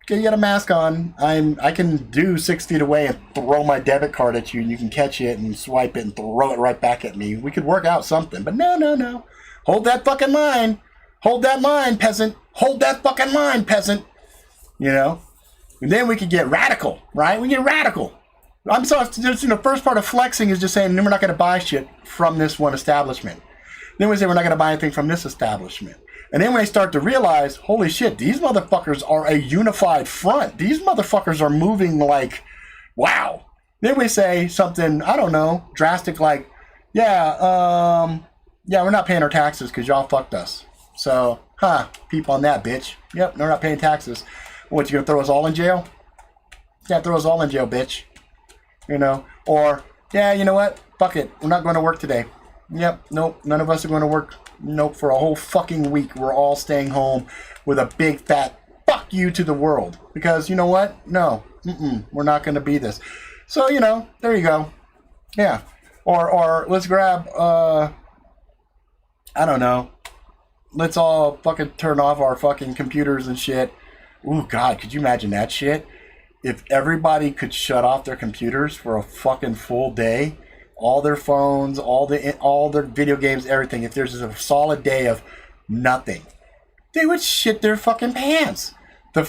okay, you got a mask on. I can do 6 feet away and throw my debit card at you, and you can catch it and swipe it and throw it right back at me. We could work out something. But no. Hold that fucking line. Hold that line, peasant. Hold that fucking line, peasant. You know? And then we could get radical, right? We get radical. I'm sorry, the first part of flexing is just saying, we're not going to buy shit from this one establishment. Then we say we're not going to buy anything from this establishment. And then when they start to realize, holy shit, these motherfuckers are a unified front. These motherfuckers are moving like, wow. Then we say something, I don't know, drastic like, yeah, we're not paying our taxes because y'all fucked us. So, peep on that, bitch. Yep, they're not paying taxes. What, you going to throw us all in jail? Yeah, throw us all in jail, bitch. You know, or, yeah, you know what? Fuck it. We're not going to work today. Yep, nope, none of us are going to work. Nope, for a whole fucking week. We're all staying home with a big fat fuck you to the world. Because, you know what? No, we're not going to be this. So, you know, there you go. Yeah. Or let's grab, I don't know. Let's all fucking turn off our fucking computers and shit. Ooh, God, could you imagine that shit? If everybody could shut off their computers for a fucking full day, all their phones, all their video games, everything, if there's a solid day of nothing, they would shit their fucking pants. The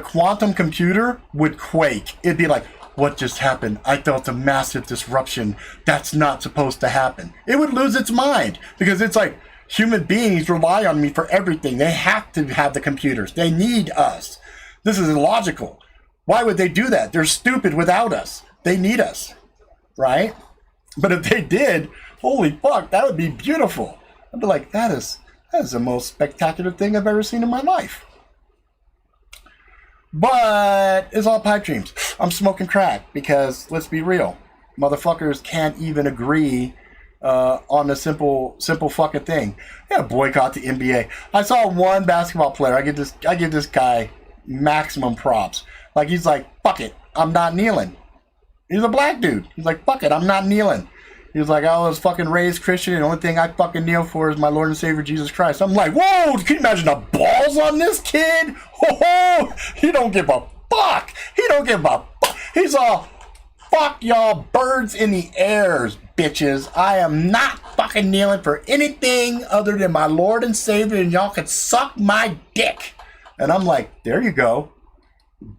quantum computer would quake. It'd be like, what just happened? I felt a massive disruption. That's not supposed to happen. It would lose its mind because it's like, human beings rely on me for everything. They have to have the computers. They need us. This is illogical. Why would they do that? They're stupid without us. They need us. Right? But if they did, holy fuck, that would be beautiful. I'd be like, that is the most spectacular thing I've ever seen in my life. But it's all pipe dreams. I'm smoking crack because, let's be real, motherfuckers can't even agree on a simple fucking thing. Yeah, boycott the NBA. I saw one basketball player. I give this guy maximum props. Like, he's like, fuck it, I'm not kneeling. He's a black dude. He's like, fuck it, I'm not kneeling. He was like, I was fucking raised Christian, and the only thing I fucking kneel for is my Lord and Savior Jesus Christ. I'm like, whoa, can you imagine the balls on this kid? Oh, he don't give a fuck. He don't give a fuck. He's all, fuck y'all birds in the airs, bitches. I am not fucking kneeling for anything other than my Lord and Savior, and y'all can suck my dick. And I'm like, there you go.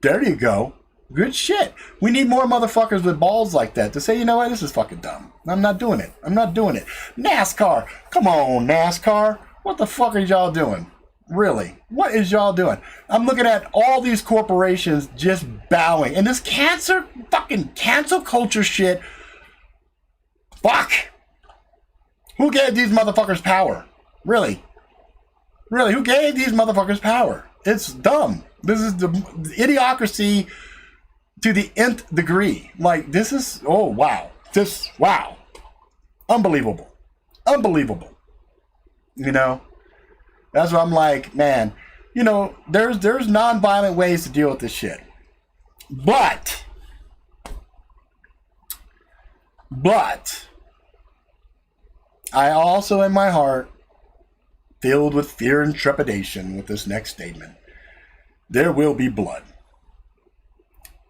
There you go. Good shit. We need more motherfuckers with balls like that to say, you know what, this is fucking dumb. I'm not doing it. I'm not doing it. NASCAR. Come on, NASCAR. What the fuck are y'all doing? Really? What is y'all doing? I'm looking at all these corporations just bowing. And this fucking cancel culture shit. Fuck. Who gave these motherfuckers power? Really? Really, who gave these motherfuckers power? It's dumb. This is the idiocracy to the nth degree. Like, this is, oh, wow. Wow. Unbelievable. Unbelievable. You know? That's what I'm like, man. You know, there's non-violent ways to deal with this shit. But, I also, in my heart, filled with fear and trepidation with this next statement. There will be blood.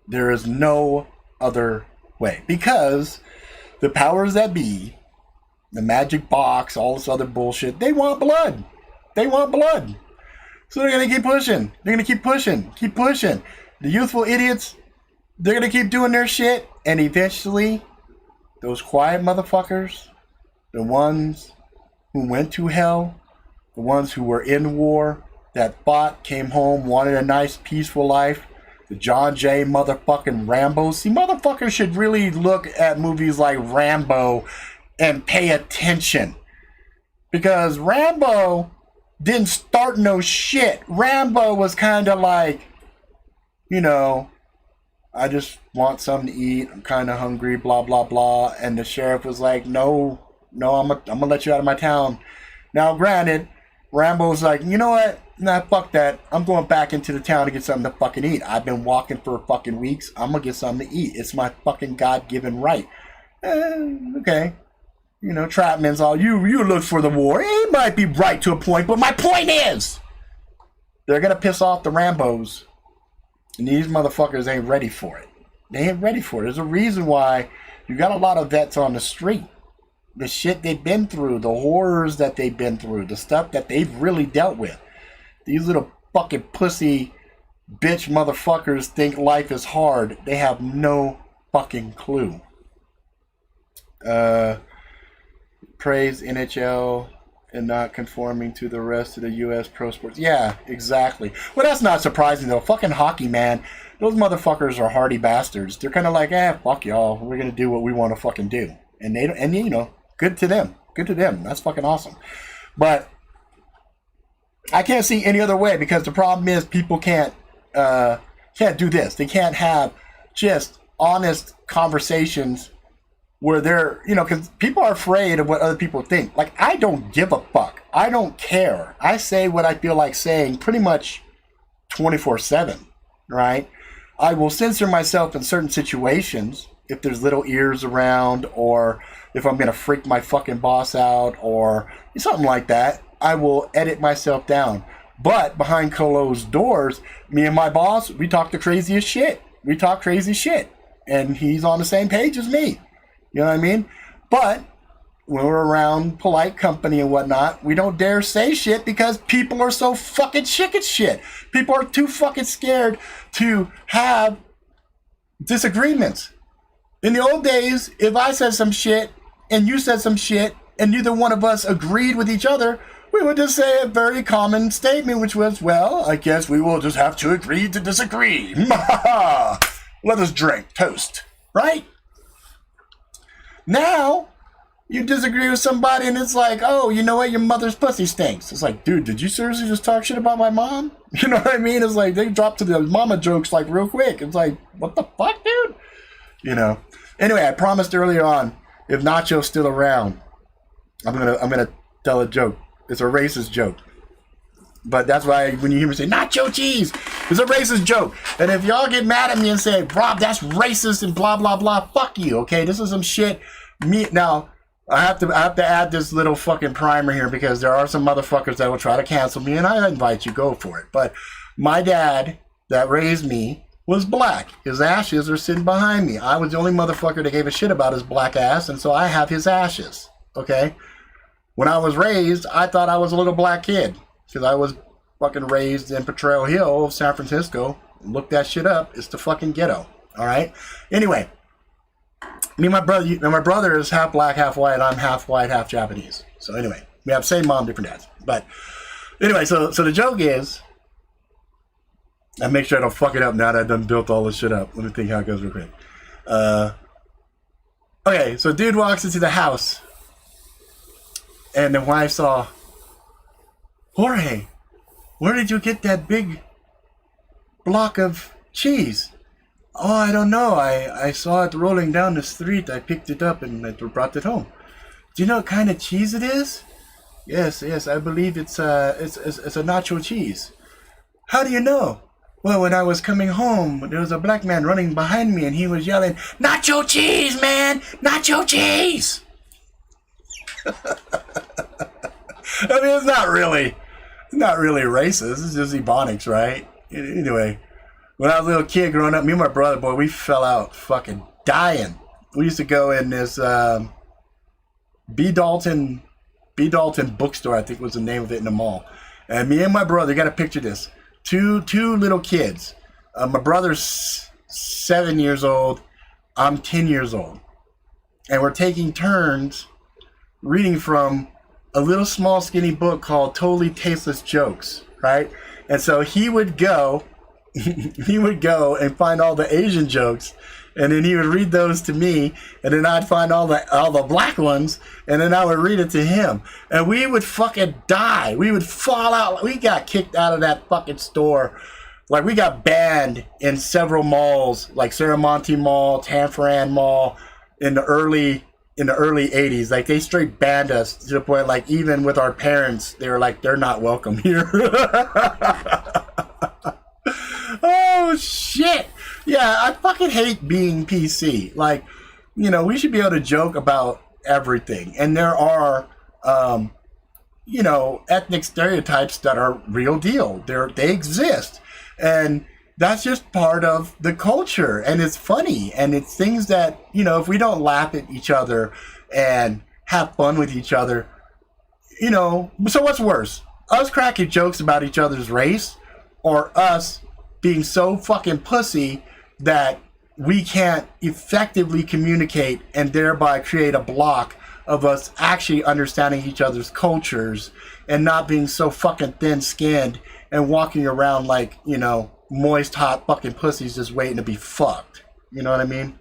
There is no other way. Because the powers that be, the magic box, all this other bullshit, they want blood. They want blood. So they're going to keep pushing. They're going to keep pushing. Keep pushing. The youthful idiots, they're going to keep doing their shit. And eventually, those quiet motherfuckers, the ones who went to hell, the ones who were in war, that fought, came home, wanted a nice, peaceful life, the John J. motherfucking Rambo. See, motherfuckers should really look at movies like Rambo and pay attention. Because Rambo didn't start no shit. Rambo was kind of like, you know, I just want something to eat. I'm kind of hungry, blah, blah, blah. And the sheriff was like, no, I'm gonna let you out of my town. Now, granted, Rambo's like, you know what? Nah, fuck that. I'm going back into the town to get something to fucking eat. I've been walking for fucking weeks. I'm gonna get something to eat. It's my fucking God-given right. Okay. You know, Trapman's all, you look for the war. He might be right to a point, but my point is, they're gonna piss off the Rambos. And these motherfuckers ain't ready for it. They ain't ready for it. There's a reason why you got a lot of vets on the street. The shit they've been through, the horrors that they've been through, the stuff that they've really dealt with. These little fucking pussy bitch motherfuckers think life is hard. They have no fucking clue. Praise NHL and not conforming to the rest of the U.S. pro sports. Yeah, exactly. Well, that's not surprising, though. Fucking hockey, man. Those motherfuckers are hardy bastards. They're kind of like, fuck y'all. We're going to do what we want to fucking do. And they don't, and you know, good to them. Good to them. That's fucking awesome. But I can't see any other way, because the problem is people can't do this. They can't have just honest conversations where they're, you know, because people are afraid of what other people think. Like, I don't give a fuck. I don't care. I say what I feel like saying pretty much 24/7, right? I will censor myself in certain situations if there's little ears around, or if I'm going to freak my fucking boss out or something like that. I will edit myself down. But behind closed doors, me and my boss, we talk the craziest shit. We talk crazy shit. And he's on the same page as me. You know what I mean? But when we're around polite company and whatnot, we don't dare say shit because people are so fucking chicken shit. People are too fucking scared to have disagreements. In the old days, if I said some shit and you said some shit and neither one of us agreed with each other, we would just say a very common statement, which was, well, I guess we will just have to agree to disagree. Let us drink. Toast. Right? Now, you disagree with somebody and it's like, oh, you know what? Your mother's pussy stinks. It's like, dude, did you seriously just talk shit about my mom? You know what I mean? It's like, they drop to the mama jokes like real quick. It's like, what the fuck, dude? You know? Anyway, I promised earlier on, if Nacho's still around, I'm gonna tell a joke. It's a racist joke. But that's why when you hear me say nacho cheese, it's a racist joke. And if y'all get mad at me and say, Rob, that's racist and blah blah blah, fuck you. Okay, this is some shit. Now I have to add this little fucking primer here because there are some motherfuckers that will try to cancel me, and I invite you, go for it. But my dad that raised me was black. His ashes are sitting behind me. I was the only motherfucker that gave a shit about his black ass, and so I have his ashes. Okay. When I was raised, I thought I was a little black kid. Because I was fucking raised in Potrero Hill, San Francisco. Look that shit up. It's the fucking ghetto. All right? Anyway. Me and my brother is half black, half white. I'm half white, half Japanese. So anyway. We have same mom, different dads. But anyway, so the joke is. I make sure I don't fuck it up now that I done built all this shit up. Let me think how it goes real quick. Okay, so dude walks into the house. And the wife saw... Jorge, where did you get that big block of cheese? Oh, I don't know. I saw it rolling down the street. I picked it up and I brought it home. Do you know what kind of cheese it is? Yes, I believe it's a nacho cheese. How do you know? Well, when I was coming home, there was a black man running behind me and he was yelling, "Nacho cheese, man! Nacho cheese!" I mean, it's not really racist. It's just Ebonics, right? Anyway, when I was a little kid growing up, me and my brother, boy, we fell out fucking dying. We used to go in this B. Dalton bookstore, I think was the name of it, in the mall. And me and my brother, you got to picture this. Two little kids. My brother's 7 years old. I'm 10 years old. And we're taking turns reading from a little small skinny book called Totally Tasteless Jokes, right? And so he would go and find all the Asian jokes, and then he would read those to me, and then I'd find all the black ones, and then I would read it to him. And we would fucking die. We would fall out. We got kicked out of that fucking store. Like, we got banned in several malls, like Serramonte Mall, Tanforan Mall, in the early 80s. Like, they straight banned us to the point, like, even with our parents, they were like, they're not welcome here. Oh, shit. Yeah, I fucking hate being PC. Like, you know, we should be able to joke about everything. And there are, you know, ethnic stereotypes that are real deal. They exist. And that's just part of the culture, and it's funny, and it's things that, you know, if we don't laugh at each other and have fun with each other, you know, so what's worse? Us cracking jokes about each other's race, or us being so fucking pussy that we can't effectively communicate and thereby create a block of us actually understanding each other's cultures and not being so fucking thin-skinned and walking around like, you know, moist, hot fucking pussies just waiting to be fucked. You know what I mean?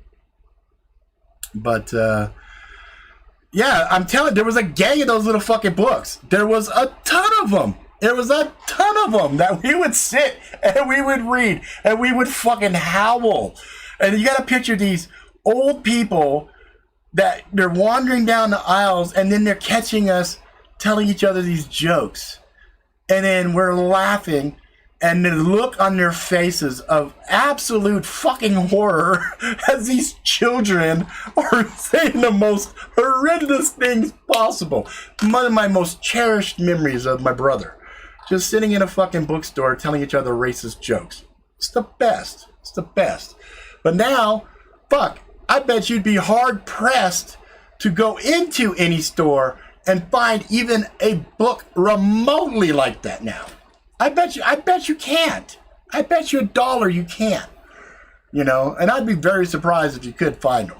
But, yeah, I'm telling you, there was a gang of those little fucking books. There was a ton of them. There was a ton of them that we would sit and we would read and we would fucking howl. And you gotta picture these old people that they're wandering down the aisles and then they're catching us telling each other these jokes. And then we're laughing, and the look on their faces of absolute fucking horror as these children are saying the most horrendous things possible. One of my most cherished memories of my brother. Just sitting in a fucking bookstore telling each other racist jokes. It's the best. It's the best. But now, fuck, I bet you'd be hard pressed to go into any store and find even a book remotely like that now. I bet you can't. I bet you $1 you can't. You know, and I'd be very surprised if you could find them.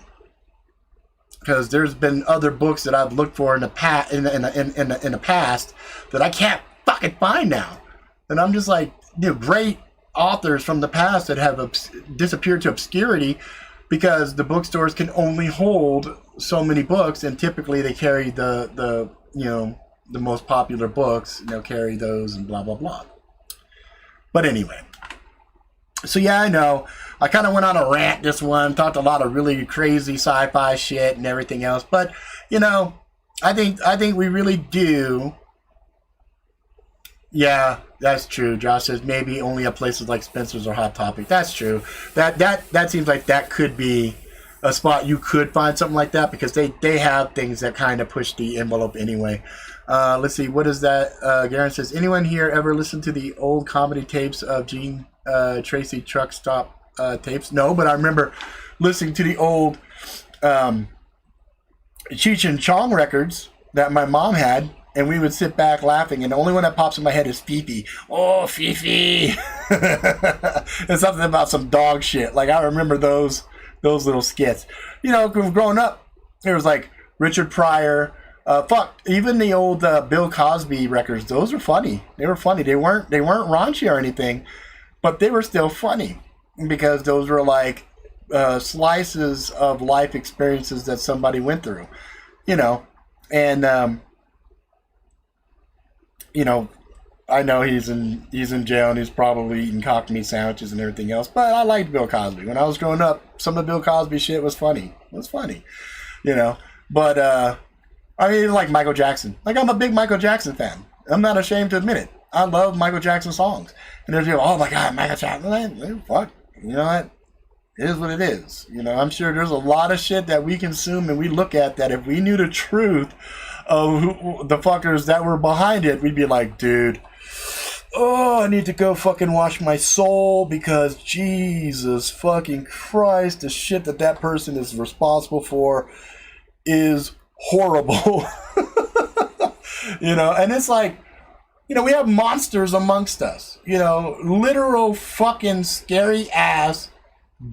Because there's been other books that I've looked for in the past that I can't fucking find now. And I'm just like, you know, great authors from the past that have disappeared to obscurity because the bookstores can only hold so many books, and typically they carry the you know, the most popular books, and they'll carry those and blah blah blah. But anyway, so yeah, I know I kind of went on a rant this one, talked a lot of really crazy sci-fi shit and everything else, but you know, I think we really do. Yeah, That's true. Josh says maybe only at places like Spencer's or Hot Topic. That's true. That seems like that could be a spot you could find something like that, because they have things that kind of push the envelope anyway. Let's see. What is that? Garen says, anyone here ever listen to the old comedy tapes of Gene Tracy Truck Stop tapes? No, but I remember listening to the old Cheech and Chong records that my mom had, and we would sit back laughing, and the only one that pops in my head is Fifi. Oh, Fifi! It's something about some dog shit. Like, I remember those little skits. You know, growing up, there was like Richard Pryor. Even the old Bill Cosby records. Those were funny. They were funny. They weren't raunchy or anything, but they were still funny because those were like slices of life experiences that somebody went through. You know, and you know, I know he's in jail and he's probably eating cocked meat sandwiches and everything else, but I liked Bill Cosby. When I was growing up, some of Bill Cosby shit was funny. It was funny, you know. But I mean, like Michael Jackson. Like, I'm a big Michael Jackson fan. I'm not ashamed to admit it. I love Michael Jackson songs. And there's people, oh my God, Michael Jackson. Fuck, you know what? It is what it is. You know, I'm sure there's a lot of shit that we consume and we look at that if we knew the truth of the fuckers that were behind it, we'd be like, dude, oh, I need to go fucking wash my soul, because Jesus fucking Christ, the shit that person is responsible for is horrible. You know, and it's like, you know, we have monsters amongst us, you know, literal fucking scary ass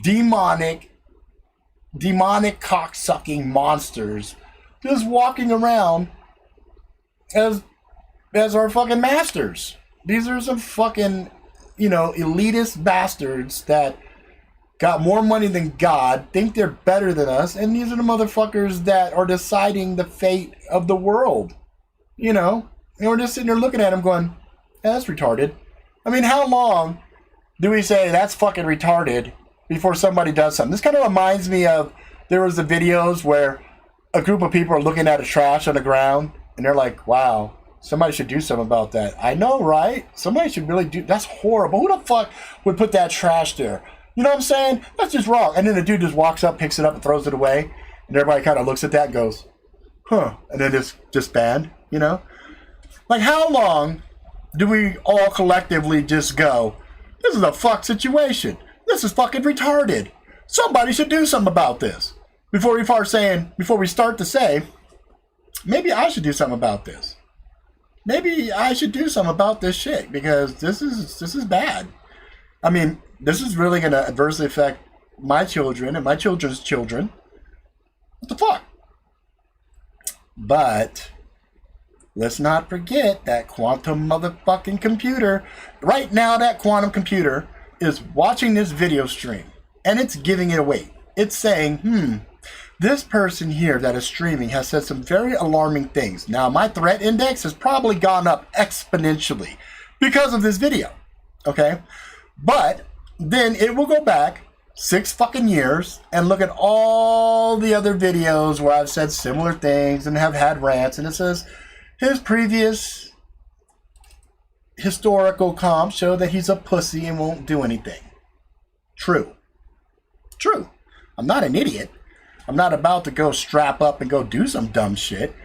demonic cock-sucking monsters just walking around as our fucking masters. These are some fucking, you know, elitist bastards that got more money than God, think they're better than us, and these are the motherfuckers that are deciding the fate of the world. You know? And we're just sitting there looking at them going, yeah, that's retarded. I mean, how long do we say that's fucking retarded before somebody does something? This kind of reminds me of, there was the videos where a group of people are looking at a trash on the ground, and they're like, wow, somebody should do something about that. I know, right? Somebody should really do, that's horrible. Who the fuck would put that trash there? You know what I'm saying? That's just wrong. And then the dude just walks up, picks it up, and throws it away. And everybody kind of looks at that and goes, huh. And then it's just banned, you know? Like, how long do we all collectively just go, this is a fuck situation. This is fucking retarded. Somebody should do something about this. Before we start to say, maybe I should do something about this. Maybe I should do something about this shit, because this is bad. I mean, this is really going to adversely affect my children and my children's children. What the fuck? But let's not forget that quantum motherfucking computer. Right now, that quantum computer is watching this video stream, and it's giving it away. It's saying, this person here that is streaming has said some very alarming things. Now, my threat index has probably gone up exponentially because of this video, okay? But then it will go back 6 fucking years and look at all the other videos where I've said similar things and have had rants, and it says his previous historical comps show that he's a pussy and won't do anything. True. I'm not an idiot. I'm not about to go strap up and go do some dumb shit,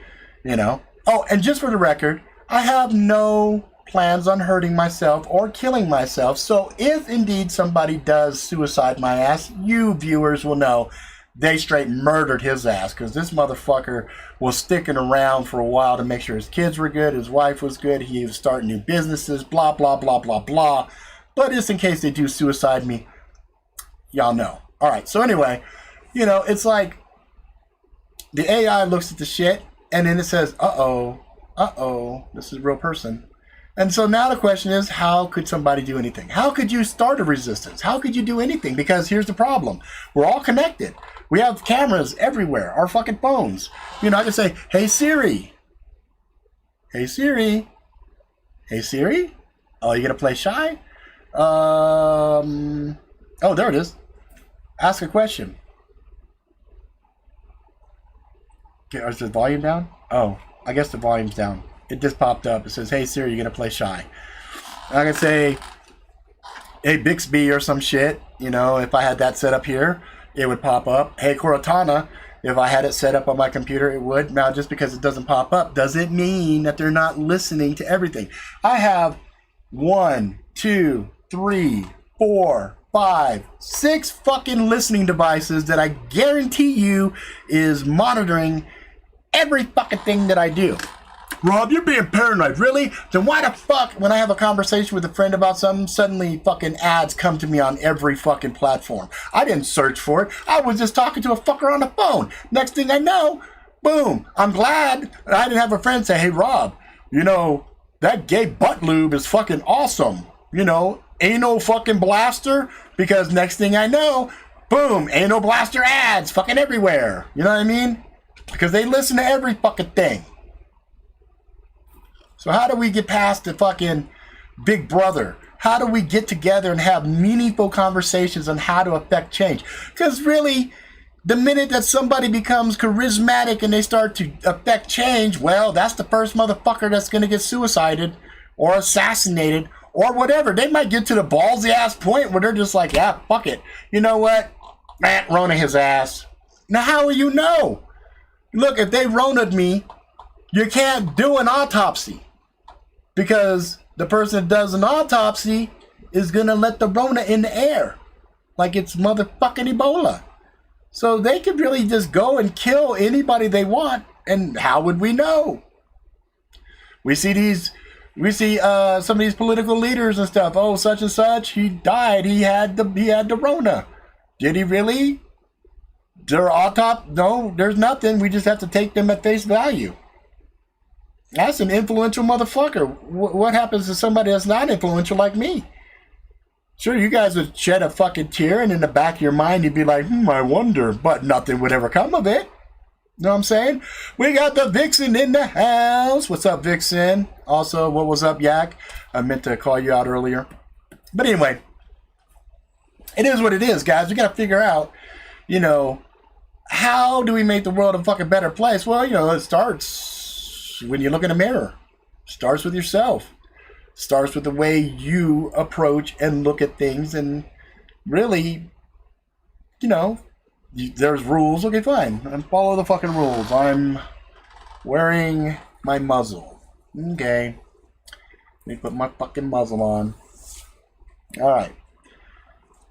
you know. Oh, and just for the record, I have no plans on hurting myself or killing myself. So if indeed somebody does suicide my ass, you viewers will know they straight murdered his ass, because this motherfucker was sticking around for a while to make sure his kids were good, his wife was good, he was starting new businesses, blah, blah, blah, blah, blah. But just in case they do suicide me, y'all know. All right, so anyway, you know, it's like the AI looks at the shit and then it says, uh-oh, this is a real person. And so now the question is, how could somebody do anything? How could you start a resistance? How could you do anything? Because here's the problem. We're all connected. We have cameras everywhere, our fucking phones. You know, I can say, hey Siri. Hey Siri. Hey Siri. Oh, you gonna play shy? Oh, there it is. Ask a question. Okay, is the volume down? Oh, I guess the volume's down. It just popped up. It says, hey Siri, you're gonna play shy. I can say, hey, Bixby or some shit. You know, if I had that set up here, it would pop up. Hey, Cortana, if I had it set up on my computer, it would. Now, just because it doesn't pop up doesn't mean that they're not listening to everything. I have 1, 2, 3, 4, 5, 6 fucking listening devices that I guarantee you is monitoring every fucking thing that I do. Rob, you're being paranoid. Really? Then why the fuck, when I have a conversation with a friend about something, suddenly fucking ads come to me on every fucking platform? I didn't search for it. I was just talking to a fucker on the phone. Next thing I know, boom. I'm glad I didn't have a friend say, hey, Rob, you know, that gay butt lube is fucking awesome. You know, anal fucking blaster. Because next thing I know, boom, anal blaster ads fucking everywhere. You know what I mean? Because they listen to every fucking thing. So how do we get past the fucking Big Brother? How do we get together and have meaningful conversations on how to affect change? Because really, the minute that somebody becomes charismatic and they start to affect change, well, that's the first motherfucker that's going to get suicided or assassinated or whatever. They might get to the ballsy ass point where they're just like, yeah, fuck it. You know what? Man, Rona his ass. Now, how will you know? Look, if they Rona'd me, you can't do an autopsy. Because the person that does an autopsy is going to let the Rona in the air. Like it's motherfucking Ebola. So they could really just go and kill anybody they want. And how would we know? We see some of these political leaders and stuff. Oh, such and such, he died. He had the Rona. Did he really? Their autopsy? No, there's nothing. We just have to take them at face value. That's an influential motherfucker. What happens to somebody that's not influential like me? Sure, you guys would shed a fucking tear, and in the back of your mind, you'd be like, I wonder, but nothing would ever come of it. You know what I'm saying? We got the Vixen in the house. What's up, Vixen? Also, what was up, Yak? I meant to call you out earlier. But anyway, it is what it is, guys. We got to figure out, you know, how do we make the world a fucking better place? Well, you know, it starts when you look in a mirror. Starts with yourself. Starts with the way you approach and look at things, and really, you know, there's rules. Okay, fine. And follow the fucking rules. I'm wearing my muzzle. Okay. Let me put my fucking muzzle on. Alright.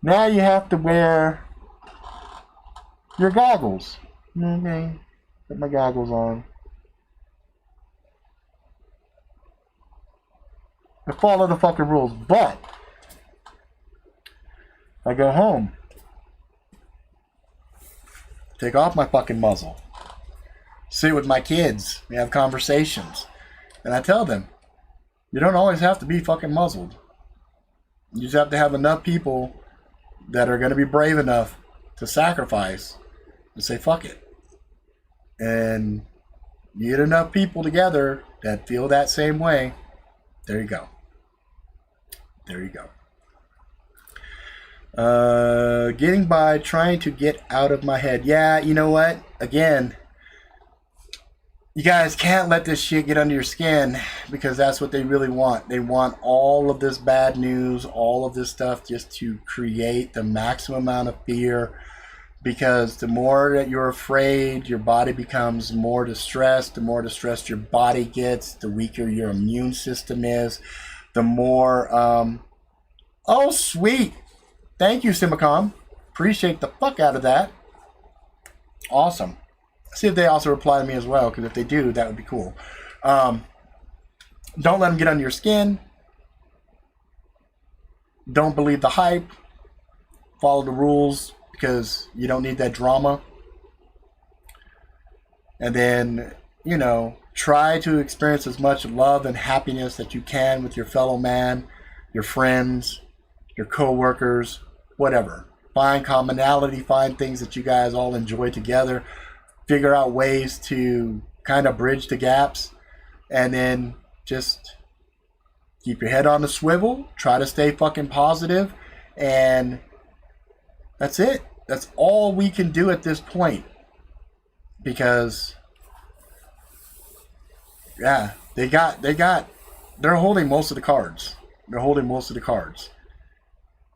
Now you have to wear your goggles. Okay. Put my goggles on. I follow the fucking rules, but I go home, take off my fucking muzzle, sit with my kids, we have conversations, and I tell them, you don't always have to be fucking muzzled. You just have to have enough people that are going to be brave enough to sacrifice and say fuck it. And you get enough people together that feel that same way, there you go. There you go. Getting by, trying to get out of my head. Yeah, you know what? Again, you guys can't let this shit get under your skin, because that's what they really want. They want all of this bad news, all of this stuff, just to create the maximum amount of fear. Because the more that you're afraid, your body becomes more distressed. The more distressed your body gets, the weaker your immune system is. The more, oh, sweet. Thank you, Simicom. Appreciate the fuck out of that. Awesome. See if they also reply to me as well, because if they do, that would be cool. Don't let them get under your skin. Don't believe the hype. Follow the rules, because you don't need that drama. And then, you know, try to experience as much love and happiness that you can with your fellow man, your friends, your co-workers, whatever. Find commonality, find things that you guys all enjoy together. Figure out ways to kind of bridge the gaps. And then just keep your head on the swivel. Try to stay fucking positive. And that's it. That's all we can do at this point. Because yeah, they're holding most of the cards. They're holding most of the cards.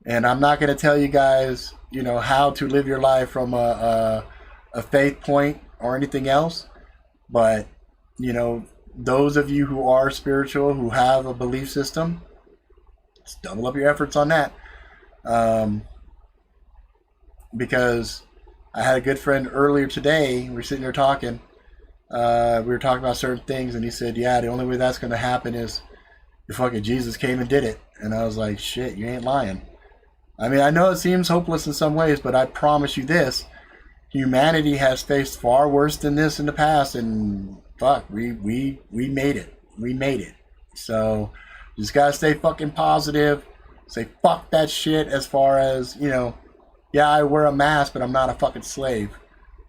And I'm not going to tell you guys, you know, how to live your life from a faith point or anything else. But, you know, those of you who are spiritual, who have a belief system, let's double up your efforts on that. Because I had a good friend earlier today. We were sitting there talking. We were talking about certain things, and he said, yeah, the only way that's going to happen is if fucking Jesus came and did it. And I was like, shit, you ain't lying. I mean, I know it seems hopeless in some ways, but I promise you this. Humanity has faced far worse than this in the past, and fuck, we made it. We made it. So, you just gotta stay fucking positive. Say fuck that shit as far as, you know, yeah, I wear a mask, but I'm not a fucking slave,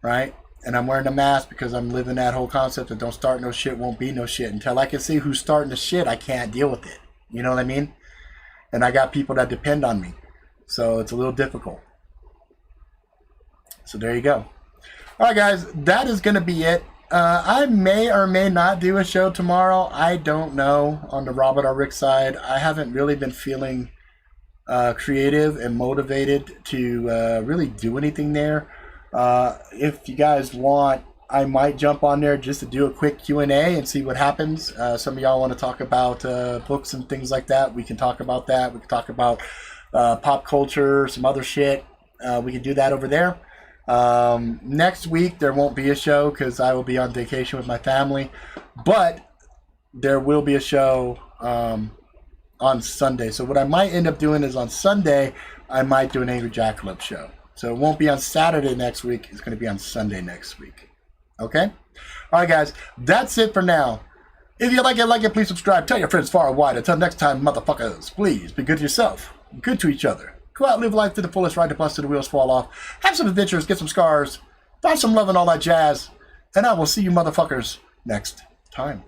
right? And I'm wearing a mask because I'm living that whole concept of don't start no shit, won't be no shit. Until I can see who's starting the shit, I can't deal with it. You know what I mean? And I got people that depend on me. So it's a little difficult. So there you go. All right, guys, that is going to be it. I may or may not do a show tomorrow. I don't know on the Robert R. Rick side. I haven't really been feeling creative and motivated to really do anything there. If you guys want, I might jump on there just to do a quick Q&A and see what happens. Some of y'all want to talk about books and things like that. We can talk about that. We can talk about pop culture, some other shit. We can do that over there. Next week there won't be a show because I will be on vacation with my family, but there will be a show on Sunday. So what I might end up doing is on Sunday I might do an Angry Jackalope show. So it won't be on Saturday next week. It's going to be on Sunday next week. Okay? All right, guys. That's it for now. If you like it, please subscribe. Tell your friends far and wide. Until next time, motherfuckers, please be good to yourself. Good to each other. Go out, live life to the fullest, ride the bus till the wheels fall off. Have some adventures, get some scars, find some love and all that jazz. And I will see you motherfuckers next time.